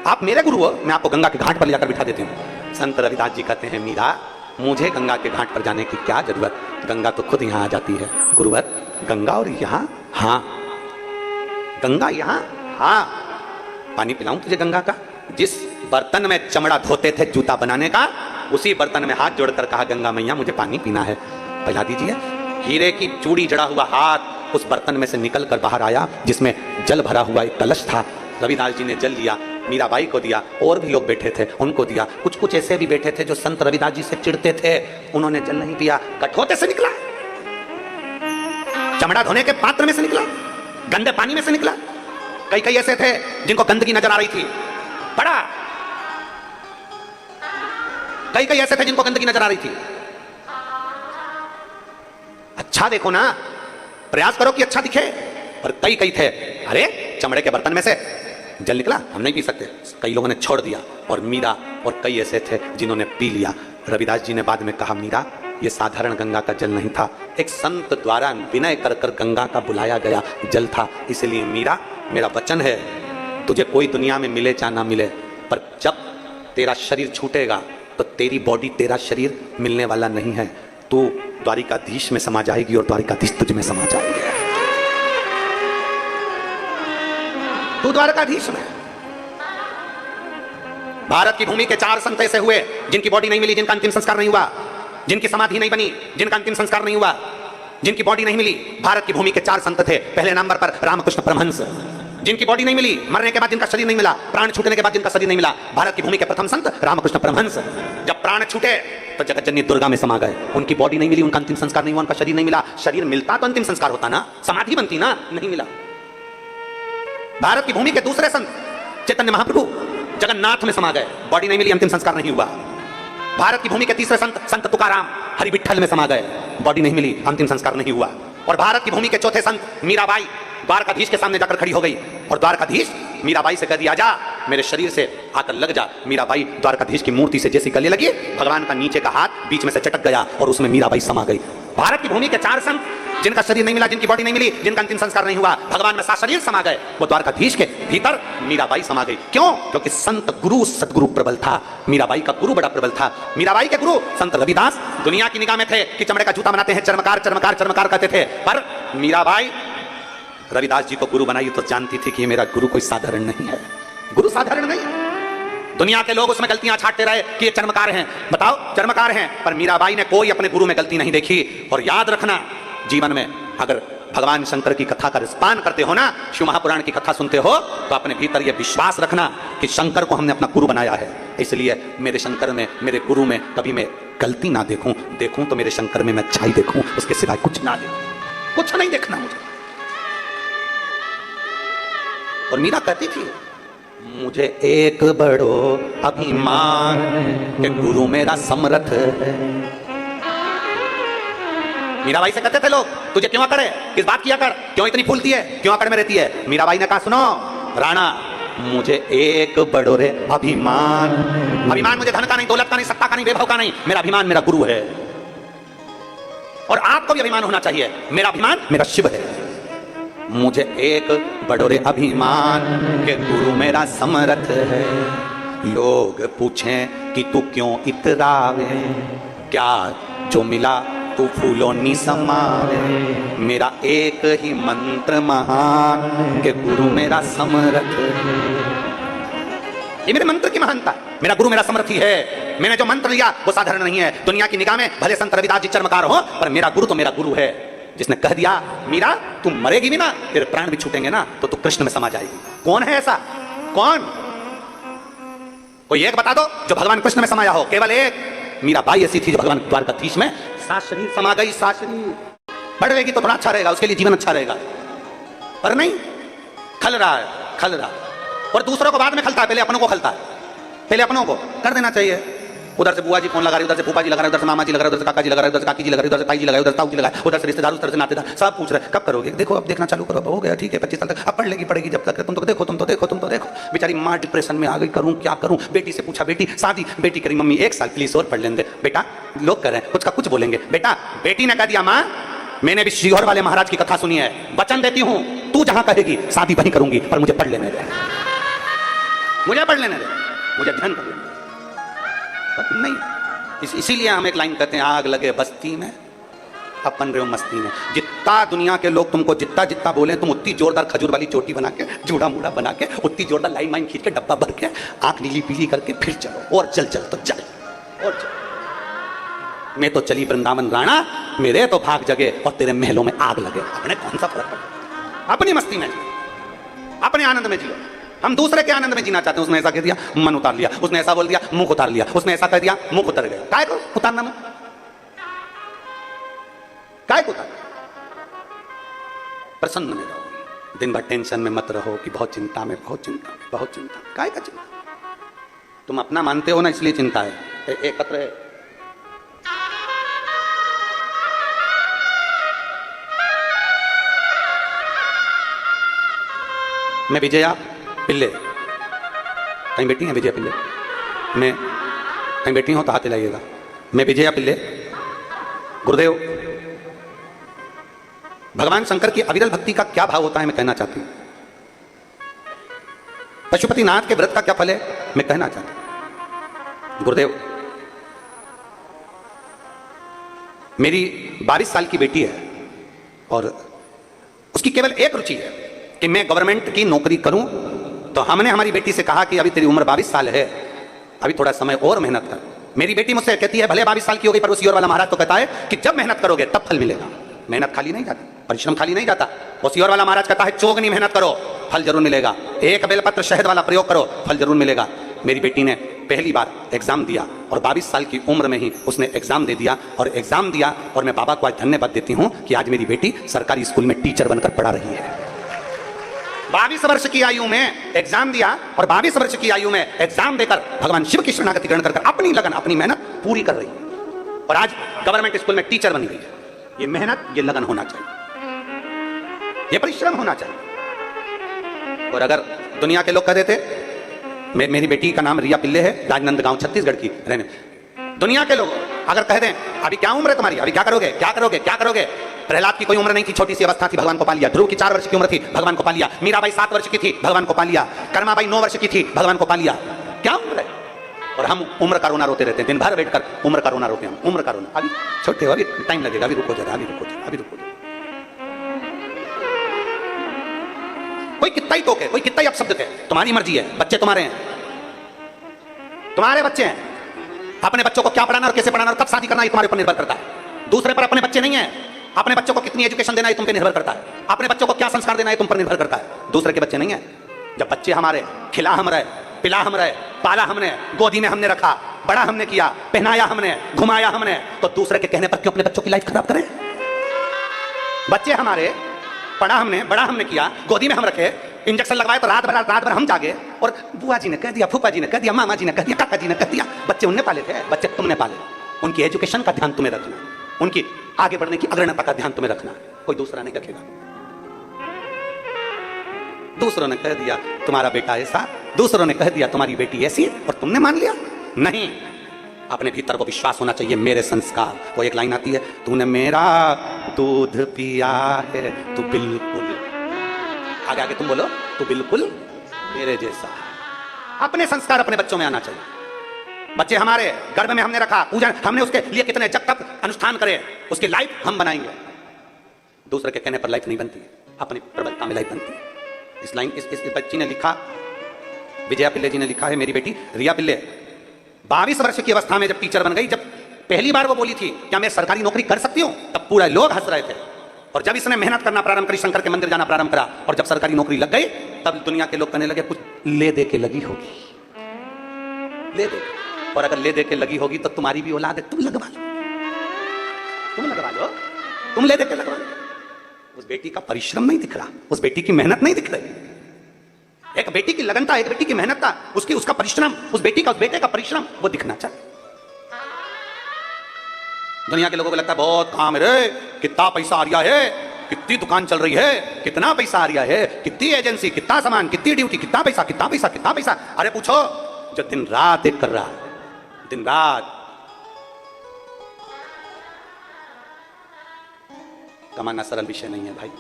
आप मेरे गुरु हो, मैं आपको गंगा के घाट पर ले जाकर बिठा देती हूँ। संत रविदास जी कहते हैं मीरा मुझे गंगा के घाट पर जाने की क्या जरूरत, गंगा तो खुद यहाँ आ जाती है। गुरुवर गंगा और यहाँ? हाँ गंगा यहाँ, हाँ। पानी पिलाऊं तुझे गंगा का? जिस बर्तन में चमड़ा धोते थे जूता बनाने का, उसी बर्तन में हाथ जोड़कर कहा गंगा मैया मुझे पानी पीना है, पिला दीजिए। हीरे की चूड़ी जड़ा हुआ हाथ उस बर्तन में से निकल कर बाहर आया, जिसमें जल भरा हुआ एक कलश था। रविदास जी ने जल लिया, मीराबाई को दिया, और भी लोग बैठे थे उनको दिया। कुछ कुछ ऐसे भी बैठे थे जो संत रविदास जी से चिढ़ते थे, उन्होंने जल नहीं पिया, कठोते से निकला, चमड़ा धोने के पात्र में से निकला, गंदे पानी में से निकला। कई कई ऐसे थे जिनको गंदगी नजर आ रही थी, पड़ा। कई कई ऐसे थे जिनको गंदगी नजर आ रही थी। अच्छा देखो ना, प्रयास करो कि अच्छा दिखे। और कई कई थे, अरे चमड़े के बर्तन में से जल निकला, हम नहीं पी सकते, कई लोगों ने छोड़ दिया। और मीरा और कई ऐसे थे जिन्होंने पी लिया। रविदास जी ने बाद में कहा मीरा ये साधारण गंगा का जल नहीं था, एक संत द्वारा विनय कर कर गंगा का बुलाया गया जल था। इसलिए मीरा मेरा वचन है, तुझे कोई दुनिया में मिले चाहे ना मिले, पर जब तेरा शरीर छूटेगा तो तेरी बॉडी तेरा शरीर मिलने वाला नहीं है। तू द्वारिकाधीश में समा जाएगी और द्वारिकाधीश तुझ में समा जाएगी। तू द्वारकाधीश में। भारत की भूमि के 4 संत ऐसे हुए जिनकी बॉडी नहीं मिली, जिनका अंतिम संस्कार नहीं हुआ, जिनकी समाधि नहीं बनी, जिनका अंतिम संस्कार नहीं हुआ, जिनकी बॉडी नहीं मिली। भारत की भूमि के 4 संत थे। पहले नंबर पर रामकृष्ण परमहंस, जिनकी बॉडी नहीं मिली, मरने के बाद जिनका शरीर नहीं मिला, प्राण छूटने के बाद जिनका शरीर नहीं मिला, भारत की भूमि के प्रथम संत रामकृष्ण परमहंस जब प्राण छूटे तो जगत जननी दुर्गा में समा गए। उनकी बॉडी नहीं मिली, उनका अंतिम संस्कार नहीं हुआ, उनका शरीर नहीं मिला। शरीर मिलता तो अंतिम संस्कार होता ना, समाधि बनती ना, नहीं मिला। भारत की भूमि के दूसरे संत चैतन्य महाप्रभु जगन्नाथ में समा गए, बॉडी नहीं मिली, अंतिम संस्कार नहीं हुआ। भारत की भूमि के तीसरे संत संत तुकाराम हरि विठ्ठल में समा गए, बॉडी नहीं मिली, अंतिम संस्कार नहीं हुआ। और भारत की भूमि के चौथे संत मीराबाई द्वारकाधीश के सामने जाकर खड़ी हो गई और द्वारकाधीश मीराबाई से कह दिया, जा मेरे शरीर से आकर लग जा। मीराबाई द्वारकाधीश की मूर्ति से जैसी गले लगी, भगवान का नीचे का हाथ बीच में से चटक गया और उसमें मीराबाई समा गई। भारत की भूमि के चार संत जिनका शरीर नहीं मिला, जिनकी बॉडी नहीं मिली, जिनका अंतिम संस्कार नहीं हुआ, भगवान में शरीर समा गए, वो द्वारकाधीश के भीतर मीराबाई समा गई। क्यों? क्योंकि संत गुरु सदगुरु प्रबल था, मीराबाई का गुरु बड़ा प्रबल था। मीराबाई के गुरु संत रविदास दुनिया की निगाह में थे कि चमड़े का जूता बनाते हैं, चर्मकार चर्मकार चर्मकार कहते थे, पर मीराबाई रविदास जी को गुरु बनाई तो जानती थी कि मेरा गुरु कोई साधारण नहीं है, गुरु साधारण नहीं है। दुनिया के लोग उसमें गलतियां छांटते रहे कि ये चर्मकार हैं, बताओ चर्मकार हैं, पर मीराबाई ने कोई अपने गुरु में गलती नहीं देखी। और याद रखना, जीवन में अगर भगवान शंकर की कथा का रिस्पान करते हो ना, शिव महापुराण की कथा सुनते हो, तो अपने भीतर यह विश्वास रखना कि शंकर को हमने अपना गुरु बनाया है, इसलिए मेरे शंकर में, मेरे गुरु में कभी मैं गलती ना देखूं तो मेरे शंकर में मैं अच्छाई देखूं, उसके सिवाय कुछ ना देखूं, कुछ नहीं देखना मुझे। और मीरा कहती थी, मुझे एक बड़ो अभिमान कि गुरु मेरा समर्थ है। मीराबाई से कहते थे लोग, तुझे क्यों अकड़ है, किस बात की अकड़, क्यों इतनी फूलती है, क्यों अकड़ में रहती है? मीराबाई ने कहा, सुनो राणा, मुझे एक बड़ो रे अभिमान, अभिमान मुझे धन का नहीं, दौलत का नहीं, सत्ता का नहीं, वैभव का नहीं, मेरा अभिमान मेरा गुरु है। और आपको भी अभिमान होना चाहिए, मेरा अभिमान मेरा शिव है। मुझे एक बड़ोरे अभिमान के गुरु मेरा समर्थ है। लोग पूछें कि तू क्यों इतरावे, क्या जो मिला तू फूलों नी समावे, मेरा एक ही मंत्र महान के गुरु मेरा समर्थ है। ये मेरे मंत्र की महानता, मेरा गुरु मेरा समर्थी है। मैंने जो मंत्र लिया वो साधारण नहीं है। दुनिया की निगाह में भले संत रविदास जी चर्मकार हो, पर मेरा गुरु तो मेरा गुरु है, जिसने कह दिया मीरा तुम मरेगी भी ना, तेरे प्राण भी छूटेंगे ना, तो तू कृष्ण में समा जाएगी। कौन है ऐसा? कौन? कोई एक बता दो जो भगवान कृष्ण में समाया हो। केवल एक मीराबाई ऐसी थी जो भगवान द्वारकाधीश में सात शरीर समा गई। सात शरीर बढ़ रहेगी तो थोड़ा अच्छा रहेगा, उसके लिए जीवन अच्छा रहेगा, पर नहीं, खल रहा है, खल रहा। और दूसरों को बाद में खलता है, पहले अपनों को खलता है। पहले अपनों को कर देना चाहिए। उधर से बुआ जी फोन लगा रही, उधर से फूफा जी लगा रहे, उधर से मामा जी लगा रहे, उधर से काका जी लगा रहे, उधर से काकी जी लगा रही, उधर से ताई जी लगा रही, उधर से ताऊ जी लगा, उधर से रिश्तेदार, उधर से नातेदार, सब पूछ रहे कब करोगे। देखो अब देखना चालू करो, हो गया ठीक है 25 साल तक, अब पढ़ लेगी पढ़ेगी जब तक, तुम तो देखो, तुम तो देखो, तुम तो देखो। बेचारी माँ डिप्रेशन में आ गई, करूँ क्या करूँ। बेटी से पूछा, बेटी शादी, बेटी करी मम्मी 1 साल प्लीज और पढ़ लेंगे। बेटा लोग कह रहे हैं कुछ का कुछ बोलेंगे। बेटा बेटी ने कह दिया, माँ मैंने भी श्रीहर वाले महाराज की कथा सुनी है, वचन देती हूँ तू जहां कहेगी शादी वहीं करूंगी, पर मुझे पढ़ लेने दे, मुझे पढ़ लेने दे, मुझे ध्यान कर लेने दे। नहीं, इसीलिए हम एक लाइन कहते हैं, आग लगे बस्ती में अपन रहे हो मस्ती में। जितना दुनिया के लोग तुमको जितना जितना बोले, तुम उतनी जोरदार खजूर वाली चोटी बना के, जूड़ा मूड़ा बना के, उतनी जोरदार लाइन वाइन खींच के, डब्बा भर के, आंख नीली पीली करके फिर चलो, और चल चल तो चल, और चल। मैं तो चली वृंदावन राणा, मेरे तो भाग जगे और तेरे महलों में आग लगे। अपने कौन सा फर्क पड़ा? अपनी मस्ती में जियो, अपने आनंद में जियो। हम दूसरे के आनंद में जीना चाहते हैं। उसने ऐसा कह दिया, मन उतार लिया, उसने ऐसा बोल दिया, मुंह उतार लिया, उसने ऐसा कह दिया, मुंह उतर गया। काय को उतारना मुंह? काय को उतार? प्रसन्न में रहो, दिन भर टेंशन में मत रहो कि बहुत चिंता में, बहुत चिंता में, बहुत चिंता। काय का चिंता? तुम अपना मानते हो ना, इसलिए चिंता है। एकत्र है। मैं विजया पिल्ले, कहीं बैठी हैं विजया पिल्ले? मैं कहीं बैठी हो तो हाथ हिलाइएगा। मैं विजया पिल्ले, गुरुदेव भगवान शंकर की अविरल भक्ति का क्या भाव होता है मैं कहना चाहती हूं। पशुपतिनाथ के व्रत का क्या फल है मैं कहना चाहती हूं। गुरुदेव मेरी 22 साल की बेटी है और उसकी केवल एक रुचि है कि मैं गवर्नमेंट की नौकरी करूं। तो हमने हमारी बेटी से कहा कि अभी तेरी उम्र 22 साल है, अभी थोड़ा समय और मेहनत कर। मेरी बेटी मुझसे कहती है भले 22 साल की हो गई, पर उस वाला महाराज तो कहता है कि जब मेहनत करोगे तब फल मिलेगा। मेहनत खाली नहीं जाती, परिश्रम खाली नहीं जाता। उस वाला महाराज कहता है चौगनी मेहनत करो फल जरूर मिलेगा। एक बेलपत्र शहद वाला प्रयोग करो, फल जरूर मिलेगा। मेरी बेटी ने पहली बार एग्जाम दिया और 22 साल की उम्र में ही उसने एग्जाम दे दिया और एग्जाम दिया, और मैं बाबा को आज धन्यवाद देती हूं कि आज मेरी बेटी सरकारी स्कूल में टीचर बनकर पढ़ा रही है। 22 वर्ष की आयु में एग्जाम दिया और 22 वर्ष की आयु में एग्जाम देकर भगवान शिव की शरणागति ग्रहण कर अपनी लगन, अपनी मेहनत पूरी कर रही है और आज गवर्नमेंट स्कूल में टीचर बन गई है। ये मेहनत, ये लगन होना चाहिए, ये परिश्रम होना चाहिए। और अगर दुनिया के लोग कह देते, मेरी बेटी का नाम रिया पिल्ले है, राजनंदगांव छत्तीसगढ़ की रहने, दुनिया के लोग अगर कह दें अभी क्या उम्र है तुम्हारी, अभी क्या करोगे क्या करोगे क्या करोगे। प्रहलाद की कोई उम्र नहीं थी, छोटी सी अवस्था थी, भगवान को पा लिया। ध्रुव की 4 वर्ष की उम्र थी, भगवान को पा लिया। मीराबाई 7 वर्ष की थी, भगवान को पा लिया। कर्माबाई 9 वर्ष की थी, भगवान को पा लिया। क्या उम्र है? और हम उम्र का रोना रोते रहते हैं, दिन भर बैठकर उम्र का रोना रोते हैं, उम्र का रोना। अभी छोटे हो, अभी टाइम लगेगा, अभी रुको जरा, अभी रुको जरा, अभी रुको जरा। कोई कितना ही टोके, कोई कितना ही अपशब्द कहे, तुम्हारी मर्जी है। बच्चे तुम्हारे हैं, तुम्हारे बच्चे हैं। अपने बच्चों को क्या पढ़ाना और कैसे पढ़ाना और कब शादी करना, ये तुम्हारे ऊपर निर्भर करता है। दूसरे पर अपने बच्चे नहीं है। अपने बच्चों को कितनी एजुकेशन देना है तुम पे निर्भर करता है। अपने बच्चों को क्या संस्कार देना है तुम पर निर्भर करता है, दूसरे के बच्चे नहीं है। जब बच्चे हमारे खिला हम रहे, पिला हम रहे, पाला हमने, गोदी में हमने रखा, बड़ा हमने किया, पहनाया हमने, घुमाया हमने, तो दूसरे के कहने पर क्यों अपने बच्चों की लाइफ खराब करें। बच्चे हमारे, पढ़ा हमने, बड़ा हमने किया, गोदी में हम रखे, इंजेक्शन लगवाए तो रात भर हम जागे, और बुआ जी ने कह दिया, फूफा जी ने कह दिया, मामा जी ने कह दिया, काका जी ने कह दिया। बच्चे उनने पाले थे, बच्चे तुमने पाले। उनकी एजुकेशन का ध्यान तुम्हें रखना, उनकी आगे बढ़ने की अग्रणता का ध्यान तुम्हें रखना, कोई दूसरा नहीं रखेगा। दूसरों ने कह दिया तुम्हारा बेटा ऐसा, दूसरों ने कह दिया तुम्हारी बेटी ऐसी, और तुमने मान लिया। नहीं, अपने भीतर वो विश्वास होना चाहिए, मेरे संस्कार। वो एक लाइन आती है, तूने मेरा दूध पिया है, तू बिल्कुल, आगे आगे तुम बोलो, तू बिल्कुल मेरे जैसा। अपने संस्कार अपने बच्चों में आना चाहिए। बच्चे हमारे गर्भ में हमने रखा, पूजन हमने उसके लिए कितने जब तक अनुष्ठान करे, उसकी लाइफ हम बनाएंगे। दूसरे के कहने पर लाइफ नहीं बनती है, अपनी प्रबलता में लाइफ बनती है। इस लाइन इस बच्ची ने लिखा, विजया पिल्ले जी ने लिखा है, मेरी बेटी रिया पिल्ले 22 वर्ष की अवस्था में जब टीचर बन गई, जब पहली बार वो बोली थी क्या मैं सरकारी नौकरी कर सकती हूं, तब पूरा लोग हंस रहे थे। और जब इसने मेहनत करना प्रारंभ करी, शंकर के मंदिर जाना प्रारंभ करा, और जब सरकारी नौकरी लग गई, तब दुनिया के लोग कहने लगे कुछ ले दे के लगी होगी, ले दे। और अगर ले दे के लगी होगी तो तुम्हारी भी औलाद है, तुम लगवा लो, तुम लगवा लो, तुम ले दे के लगवा लो। उस बेटी का परिश्रम नहीं दिख रहा, उस बेटी की मेहनत नहीं दिख रही। एक बेटी की लगनता, एक बेटी की मेहनत था, उसका परिश्रम, उस बेटी का, उस बेटे का परिश्रम वो दिखना चाहिए। दुनिया के लोगों को लगता है बहुत काम है रे, कितना पैसा आ रहा है, कितनी दुकान चल रही है, कितना पैसा आ रहा है, कितनी एजेंसी, कितना सामान, कितनी ड्यूटी, कितना पैसा, कितना पैसा, कितना पैसा। अरे पूछो जो दिन रात एक कर रहा है, दिन रात कमाना सरल विषय नहीं है भाई,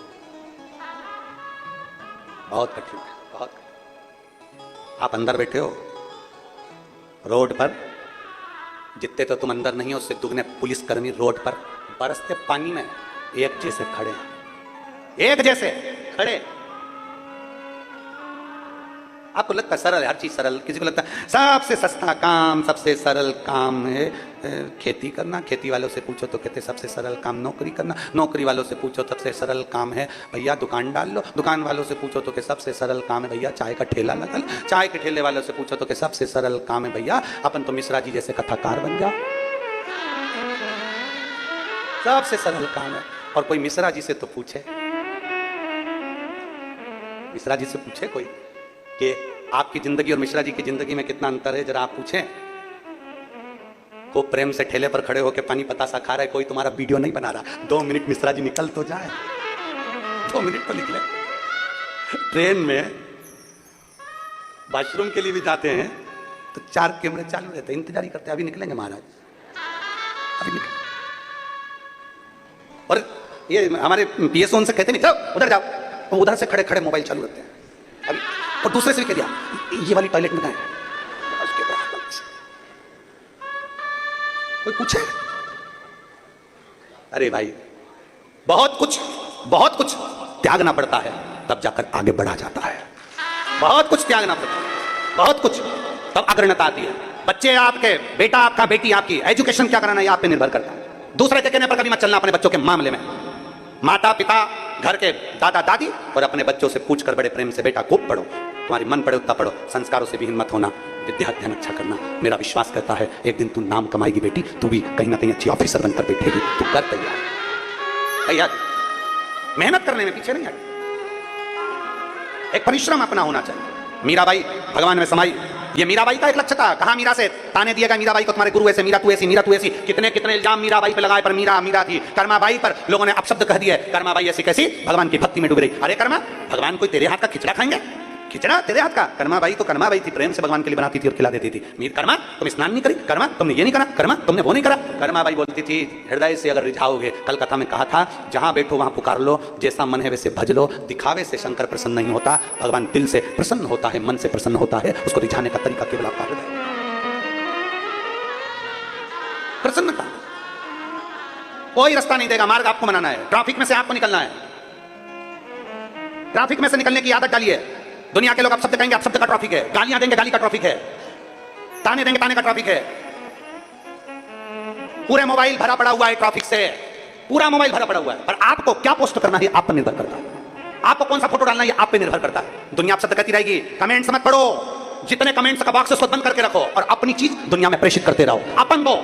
बहुत कठिन है, बहुत कठिन। आप अंदर बैठे हो रोड पर, जितने तो तुम अंदर नहीं हो उससे दुगने पुलिसकर्मी रोड पर बरसते पानी में एक जैसे खड़े हैं, एक जैसे खड़े। आपको लगता है सरल है, हर चीज सरल, किसी को लगता है सबसे सस्ता काम, सबसे सरल काम है खेती करना, खेती वालों से पूछो तो कहते सबसे सरल काम नौकरी करना, नौकरी वालों से पूछो सबसे सरल काम है भैया दुकान डाल लो, दुकान वालों से पूछो तो कि सबसे सरल काम है भैया चाय का ठेला लगा लो, चाय के ठेले वालों से पूछो तो कि सबसे सरल काम है भैया अपन तो मिश्रा जी जैसे कथाकार बन जाओ, सबसे सरल काम है। और कोई मिश्रा जी से तो पूछे, मिश्रा जी से पूछे कोई कि आपकी जिंदगी और मिश्रा जी की जिंदगी में कितना अंतर है, जरा आप पूछें। को प्रेम से ठेले पर खड़े होकर पानी पतासा खा रहा है, कोई तुम्हारा वीडियो नहीं बना रहा, 2 मिनट मिश्रा जी निकल तो जाए, 2 मिनट तो निकले। ट्रेन में वॉशरूम के लिए भी जाते हैं तो 4 कैमरे चालू रहते हैं, इंतजार ही करते हैं अभी निकलेंगे महाराज, अभी निकले। और ये हमारे पीएसओ उनसे कहते नहीं जाओ उधर जाओ, तो उधर से खड़े खड़े मोबाइल चालू रहते हैं अभी। और दूसरे से भी कह दिया ये वाली टॉयलेट में कहाँ है, उसके बाद कोई पूछे। अरे भाई बहुत कुछ त्यागना पड़ता है तब जाकर आगे बढ़ा जाता है, बहुत कुछ त्यागना पड़ता है, बहुत कुछ, तब अग्रणता आती है। बच्चे आपके, बेटा आपका, बेटी आपकी, एजुकेशन क्या कराना है आप पे निर्भर करता है। दूसरे के कहने पर कभी मत चलना अपने बच्चों के मामले में। माता पिता घर के दादा दादी और अपने बच्चों से पूछ कर बड़े प्रेम से बेटा खूब पढ़ो, तुम्हारी मन पड़े उतना पढ़ो, संस्कारों से भी हिम्मत होना, विद्या अध्ययन अच्छा करना। मेरा विश्वास करता है एक दिन तू नाम कमाएगी बेटी, तू भी कहीं ना कहीं अच्छी ऑफिसर बनकर बैठेगी। तू कर तैयार, मेहनत करने में पीछे नहीं हट, एक परिश्रम अपना होना चाहिए। मीराबाई भगवान में समाई, ये मीराबाई का एक लक्ष्य था। कहा मीरा से ताने दिया गया, मीराबाई को तुम्हारे गुरु ऐसे, मीरा तू ऐसी, मीरा तू ऐसी। कितने कितने इल्जाम मीराबाई पे लगाए, पर मीरा मीरा थी। कर्माबाई पर लोगों ने अपशब्द कह दिए, कर्माबाई ऐसी कैसी, भगवान की भक्ति में डूब रही। अरे कर्मा, भगवान कोई तेरे हाथ का खिचड़ा खाएंगे? खिचड़ा तेरे हाथ का? कर्माबाई तो कर्माबाई थी, प्रेम से भगवान के लिए बनाती थी और खिला देती थी। मीर कर्मा तुम स्नान नहीं करी, कर्मा तुमने ये नहीं करा, कर्मा तुमने वो नहीं करा। कर्माबाई बोलती थी हृदय से अगर रिझाओगे, कल कथा में कहा था जहां बैठो वहां पुकार लो, जैसा मन है वैसे भज लो। दिखावे से शंकर प्रसन्न नहीं होता, भगवान दिल से प्रसन्न होता है, मन से प्रसन्न होता है। उसको रिझाने का तरीका केवल आपका हृदय। प्रसन्नता कोई रास्ता नहीं देगा, मार्ग आपको बनाना है। ट्रैफिक में से आपको निकलना है, ट्रैफिक में से निकलने की आदत डालिए। दुनिया के लोग आप शब्द कहेंगे, आप शब्द का ट्रैफिक है। गालियां देंगे, गाली का ट्रैफिक है। ताने देंगे, ताने का ट्रैफिक है। पूरे मोबाइल भरा पड़ा हुआ है ट्रैफिक से, पूरा मोबाइल भरा पड़ा हुआ है। पर आपको क्या पोस्ट करना है आप पर निर्भर करता है, आपको कौन सा फोटो डालना है आप पे निर्भर करता है। दुनिया आप शब्द कहती रहेगी, कमेंट्स मत पढ़ो, जितने कमेंट्स का बॉक्स है उसको बंद करके रखो और अपनी चीज दुनिया में प्रेषित करते रहो। अपन को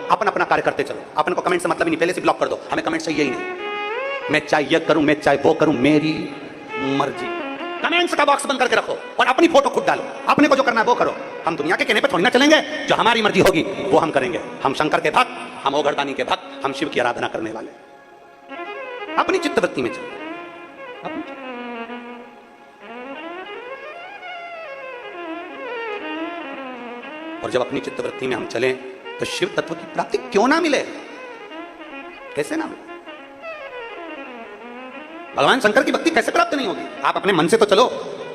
अपन अपना कार्य करते चलो, अपन को कमेंट से मतलब ही नहीं, पहले से ब्लॉक कर दो। हमें कमेंट चाहिए ही नहीं, मैं चाहे ये करूं, मैं चाहे वो करूं, मेरी मर्जी। कमेंट्स का बॉक्स बंद करके रखो और अपनी फोटो खुद डालो। अपने को जो करना है वो करो। हम दुनिया के कहने पे थोड़ी ना चलेंगे, जो हमारी मर्जी होगी वो हम करेंगे। हम शंकर के भक्त, हम ओघड़दानी के भक्त, हम शिव की आराधना करने वाले। अपनी चित्तवृत्ति में चलो। और जब अपनी चित्तवृत्ति में हम चलें तो शिव तत्व की प्राप्ति क्यों ना मिले, कैसे ना मिले? भगवान शंकर की भक्ति कैसे प्राप्त नहीं होगी? आप अपने मन से तो चलो।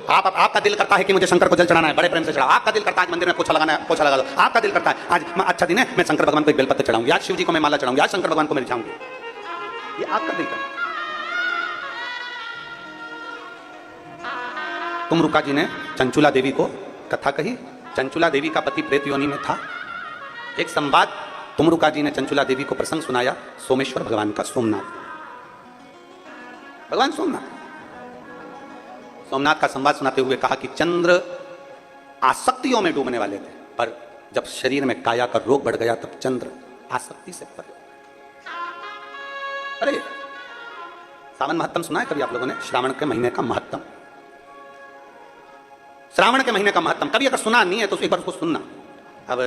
आपका दिल करता है कि मुझे शंकर को जल चढ़ाना है, बड़े प्रेम से चढ़ाओ। आपका दिल करता है आज मंदिर में पोछा लगाना है, पोछा लगा दो। आपका दिल करता है आज अच्छा दिन है, मैं शंकर भगवान को एक बेलपत्र चढ़ाऊंगी, आज शिव जी को मैं माला चढ़ाऊंगी, आज शंकर भगवान को मैं रिझाऊंगी। ये आपका दिल करता है। तुमरुका जी ने चंचुला देवी को कथा कही। चंचुला देवी का पति प्रेत योनि में था। एक संवाद तुमरुका जी ने चंचुला देवी को प्रसंग सुनाया सोमेश्वर भगवान का, सोमनाथ भगवान सोमनाथ का संवाद सुनाते हुए कहा कि चंद्र आसक्तियों में डूबने वाले थे, पर जब शरीर में काया का रोग बढ़ गया तब चंद्र आसक्ति से परे। अरे सावन महत्तम सुना है कभी आप लोगों ने? श्रावण के महीने का महत्तम, श्रावण के महीने का महत्तम कभी अगर सुना नहीं है तो एक बार उसको सुनना। अब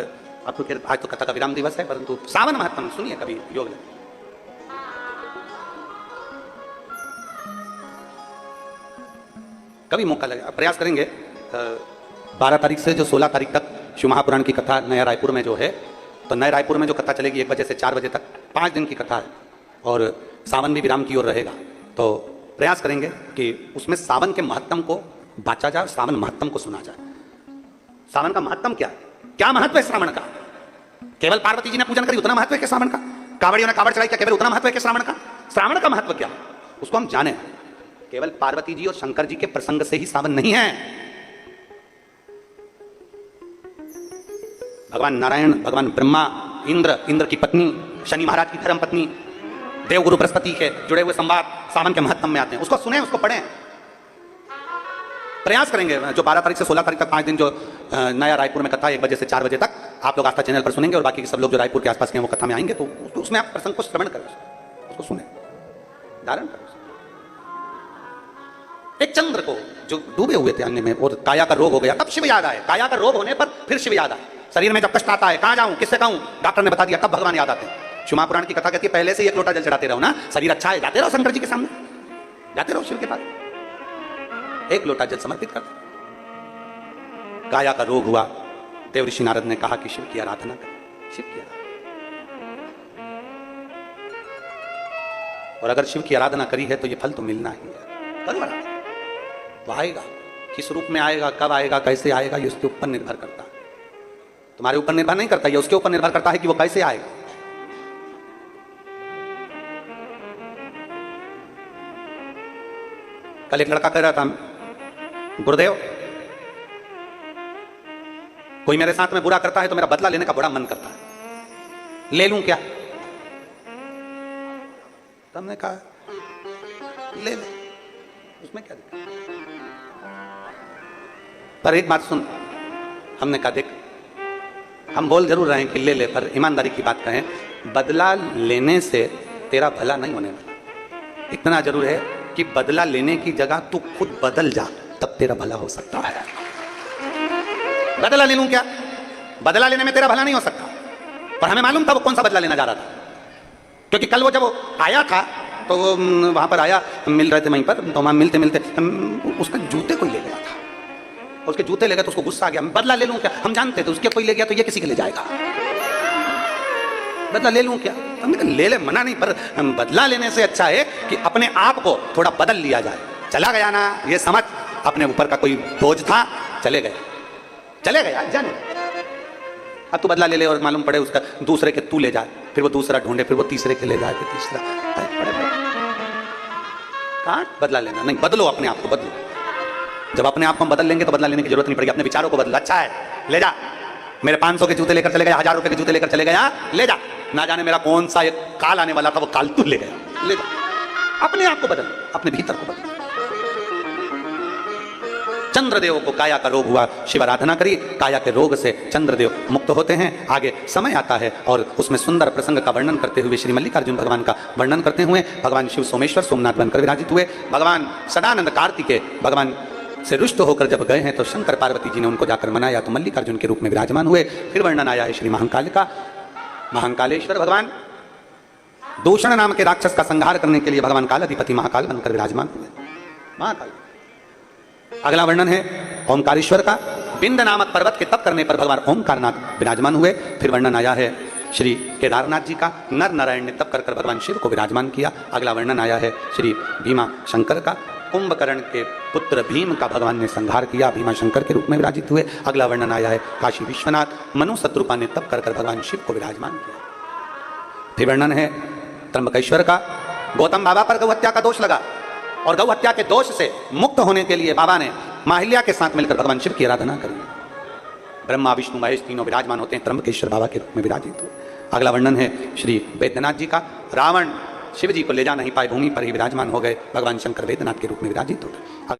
आपको आज तो कथा का विराम दिवस है, परंतु सावन महत्तम सुनिए कभी योग में। कभी मौका लगे प्रयास करेंगे। 12 तारीख से जो 16 तारीख तक शिव महापुराण की कथा नया रायपुर में जो है, तो नए रायपुर में जो कथा चलेगी 1 बजे से 4 बजे तक, 5 दिन की कथा है और सावन भी विराम की ओर रहेगा। तो प्रयास करेंगे कि उसमें सावन के महत्तम को बांचा जाए, सावन महत्तम को सुना जाए। सावन का महत्तम क्या है, क्या महत्व है श्रावण का? केवल पार्वती जी ने पूजन करी उतना महत्व है कि श्रावण का? कावड़ियों ने कावड़ चढ़ाई क्या केवल उतना महत्व है कि श्रावण का? श्रावण का महत्व क्या उसको हम जाने। केवल पार्वती जी और शंकर जी के प्रसंग से ही सावन नहीं है। भगवान नारायण, भगवान ब्रह्मा, इंद्र की पत्नी, शनि महाराज की धर्म पत्नी, देवगुरु बृहस्पति के जुड़े हुए संवाद सावन के महत्व में आते हैं। उसको सुने, उसको पढ़ें। प्रयास करेंगे जो 12 तारीख से 16 तारीख तक 5 दिन जो नया रायपुर में कथा 1 बजे से 4 बजे तक आप लोग आस्था चैनल पर सुनेंगे और बाकी के सब लोग जो रायपुर के आसपास के वो कथा में आएंगे तो उसमें आप प्रसंग को श्रवण करें, उसको सुने, धारण करें। एक चंद्र को जो डूबे हुए थे अन्य में और काया का रोग हो गया, तब शिव याद आए। काया का रोग होने पर फिर शिव याद आए। शरीर में जब कष्ट आता है, कहां जाऊं, किससे कहूं, डॉक्टर ने बता दिया, तब भगवान याद आते हैं। शिव महापुराण की कथा कहती है पहले से ही 1 लोटा जल चढ़ाते रहो ना, शरीर अच्छा है, जाते रहो शंकर जी के सामने, जाते रहो शिव के पास, 1 लोटा जल समर्पित कर। काया का रोग हुआ, देव ऋषि नारद ने कहा कि शिव की आराधना करें, शिव की आराधना। और अगर शिव की आराधना करी है तो ये फल तो मिलना ही है। करो आराधना, तो आएगा। किस रूप में आएगा, कब आएगा, कैसे आएगा, ये उसके ऊपर निर्भर करता है। तुम्हारे ऊपर निर्भर नहीं करता, ये उसके ऊपर निर्भर करता है कि वो कैसे आएगा। कल एक लड़का कह रहा था, गुरुदेव कोई मेरे साथ में बुरा करता है तो मेरा बदला लेने का बड़ा मन करता है, ले लूं क्या? तुमने कहा ले ले, उसमें क्या दिक्कत। पर एक बात सुन, हमने कहा देख, हम बोल जरूर रहे हैं कि ले ले, पर ईमानदारी की बात कहें, बदला लेने से तेरा भला नहीं होने वाला। इतना जरूर है कि बदला लेने की जगह तू खुद बदल जा, तब तेरा भला हो सकता है। बदला ले लूं क्या? बदला लेने में तेरा भला नहीं हो सकता। पर हमें मालूम था वो कौन सा बदला लेना जा रहा था, क्योंकि कल वो जब वो आया था तो वो वहां पर आया, मिल रहे थे वहीं पर, तो वहां मिलते मिलते उसके जूते कोई ले गया था। उसके जूते ले गए तो उसको गुस्सा आ गया, बदला ले लूं क्या? हम जानते थे उसके कोई ले गया तो ये किसी के ले जाएगा, बदला ले लूं क्या? हमने कहा ले ले, मना नहीं, पर बदला लेने से अच्छा है कि अपने आप को थोड़ा बदल लिया जाए। चला गया ना, ये समझ अपने ऊपर का कोई बोझ था, चले गया जाने। अब तू बदला ले ले और मालूम पड़े उसका दूसरे के तू ले जाए, फिर वो दूसरा ढूंढे, फिर वो तीसरे के ले जाए, फिर तीसरा। कहाँ बदला लेना? नहीं, बदलो अपने आप को, बदलो। जब अपने आप को बदल लेंगे तो बदला लेने की जरूरत नहीं पड़ेगी। अपने विचारों को बदला, अच्छा है ले जा, मेरे 500 के जूते लेकर चले गया, 1000 रुपए के जूते लेकर चले गया, ले जा। ना जाने मेरा कौन सा एक काल आने वाला था, वो काल तू ले गया, ले जा। अपने आप को बदल, अपने भीतर को बदल। चंद्रदेव को काया का रोग हुआ, शिव आराधना करी, काया के रोग से चंद्रदेव मुक्त होते हैं। आगे समय आता है और उसमें सुंदर प्रसंग का वर्णन करते हुए श्री मल्लिकार्जुन भगवान का वर्णन करते हुए भगवान शिव सोमेश्वर सोमनाथ बनकर विराजित हुए। भगवान सदानंद कार्तिकेय भगवान से रुष्ट होकर जब गए हैं तो शंकर पार्वती जी ने उनको जाकर मनाया, तो मल्लिकार्जुन के रूप में विराजमान हुए। फिर वर्णन आया है श्री महाकाल का। महाकालेश्वर भगवान दूषण नाम के राक्षस का संहार करने के लिए भगवान कालाधिपति महाकाल बनकर विराजमान हुए। महाकाल। अगला वर्णन है ओमकारेश्वर का। बिंद नामक पर्वत के तप करने पर भगवान ओमकारनाथ विराजमान हुए। फिर वर्णन आया है श्री केदारनाथ जी का। नर नारायण ने तप कर कर भगवान शिव को विराजमान किया। अगला वर्णन आया है श्री भीमा शंकर का। कुंभकर्ण के पुत्र भीम का भगवान ने संहार किया, भीमा शंकर के रूप में विराजित हुए। अगला वर्णन आया है काशी विश्वनाथ मनु शत्रुपा ने तप कर कर भगवान शिव को विराजमान किया। फिर वर्णन है त्र्यंबकेश्वर का। गौतम बाबा पर गौ हत्या का दोष लगा और गौ हत्या के दोष से मुक्त होने के लिए बाबा ने माहिल्या के साथ मिलकर भगवान शिव की आराधना करी। ब्रह्मा विष्णु महेश तीनों विराजमान होते हैं, त्र्यंबकेश्वर बाबा के रूप में विराजित हुए। अगला वर्णन है श्री वैद्यनाथ जी का। रावण शिव जी को ले जा नहीं पाए, भूमि पर ही विराजमान हो गए, भगवान शंकर वैद्यनाथ के रूप में विराजित होते।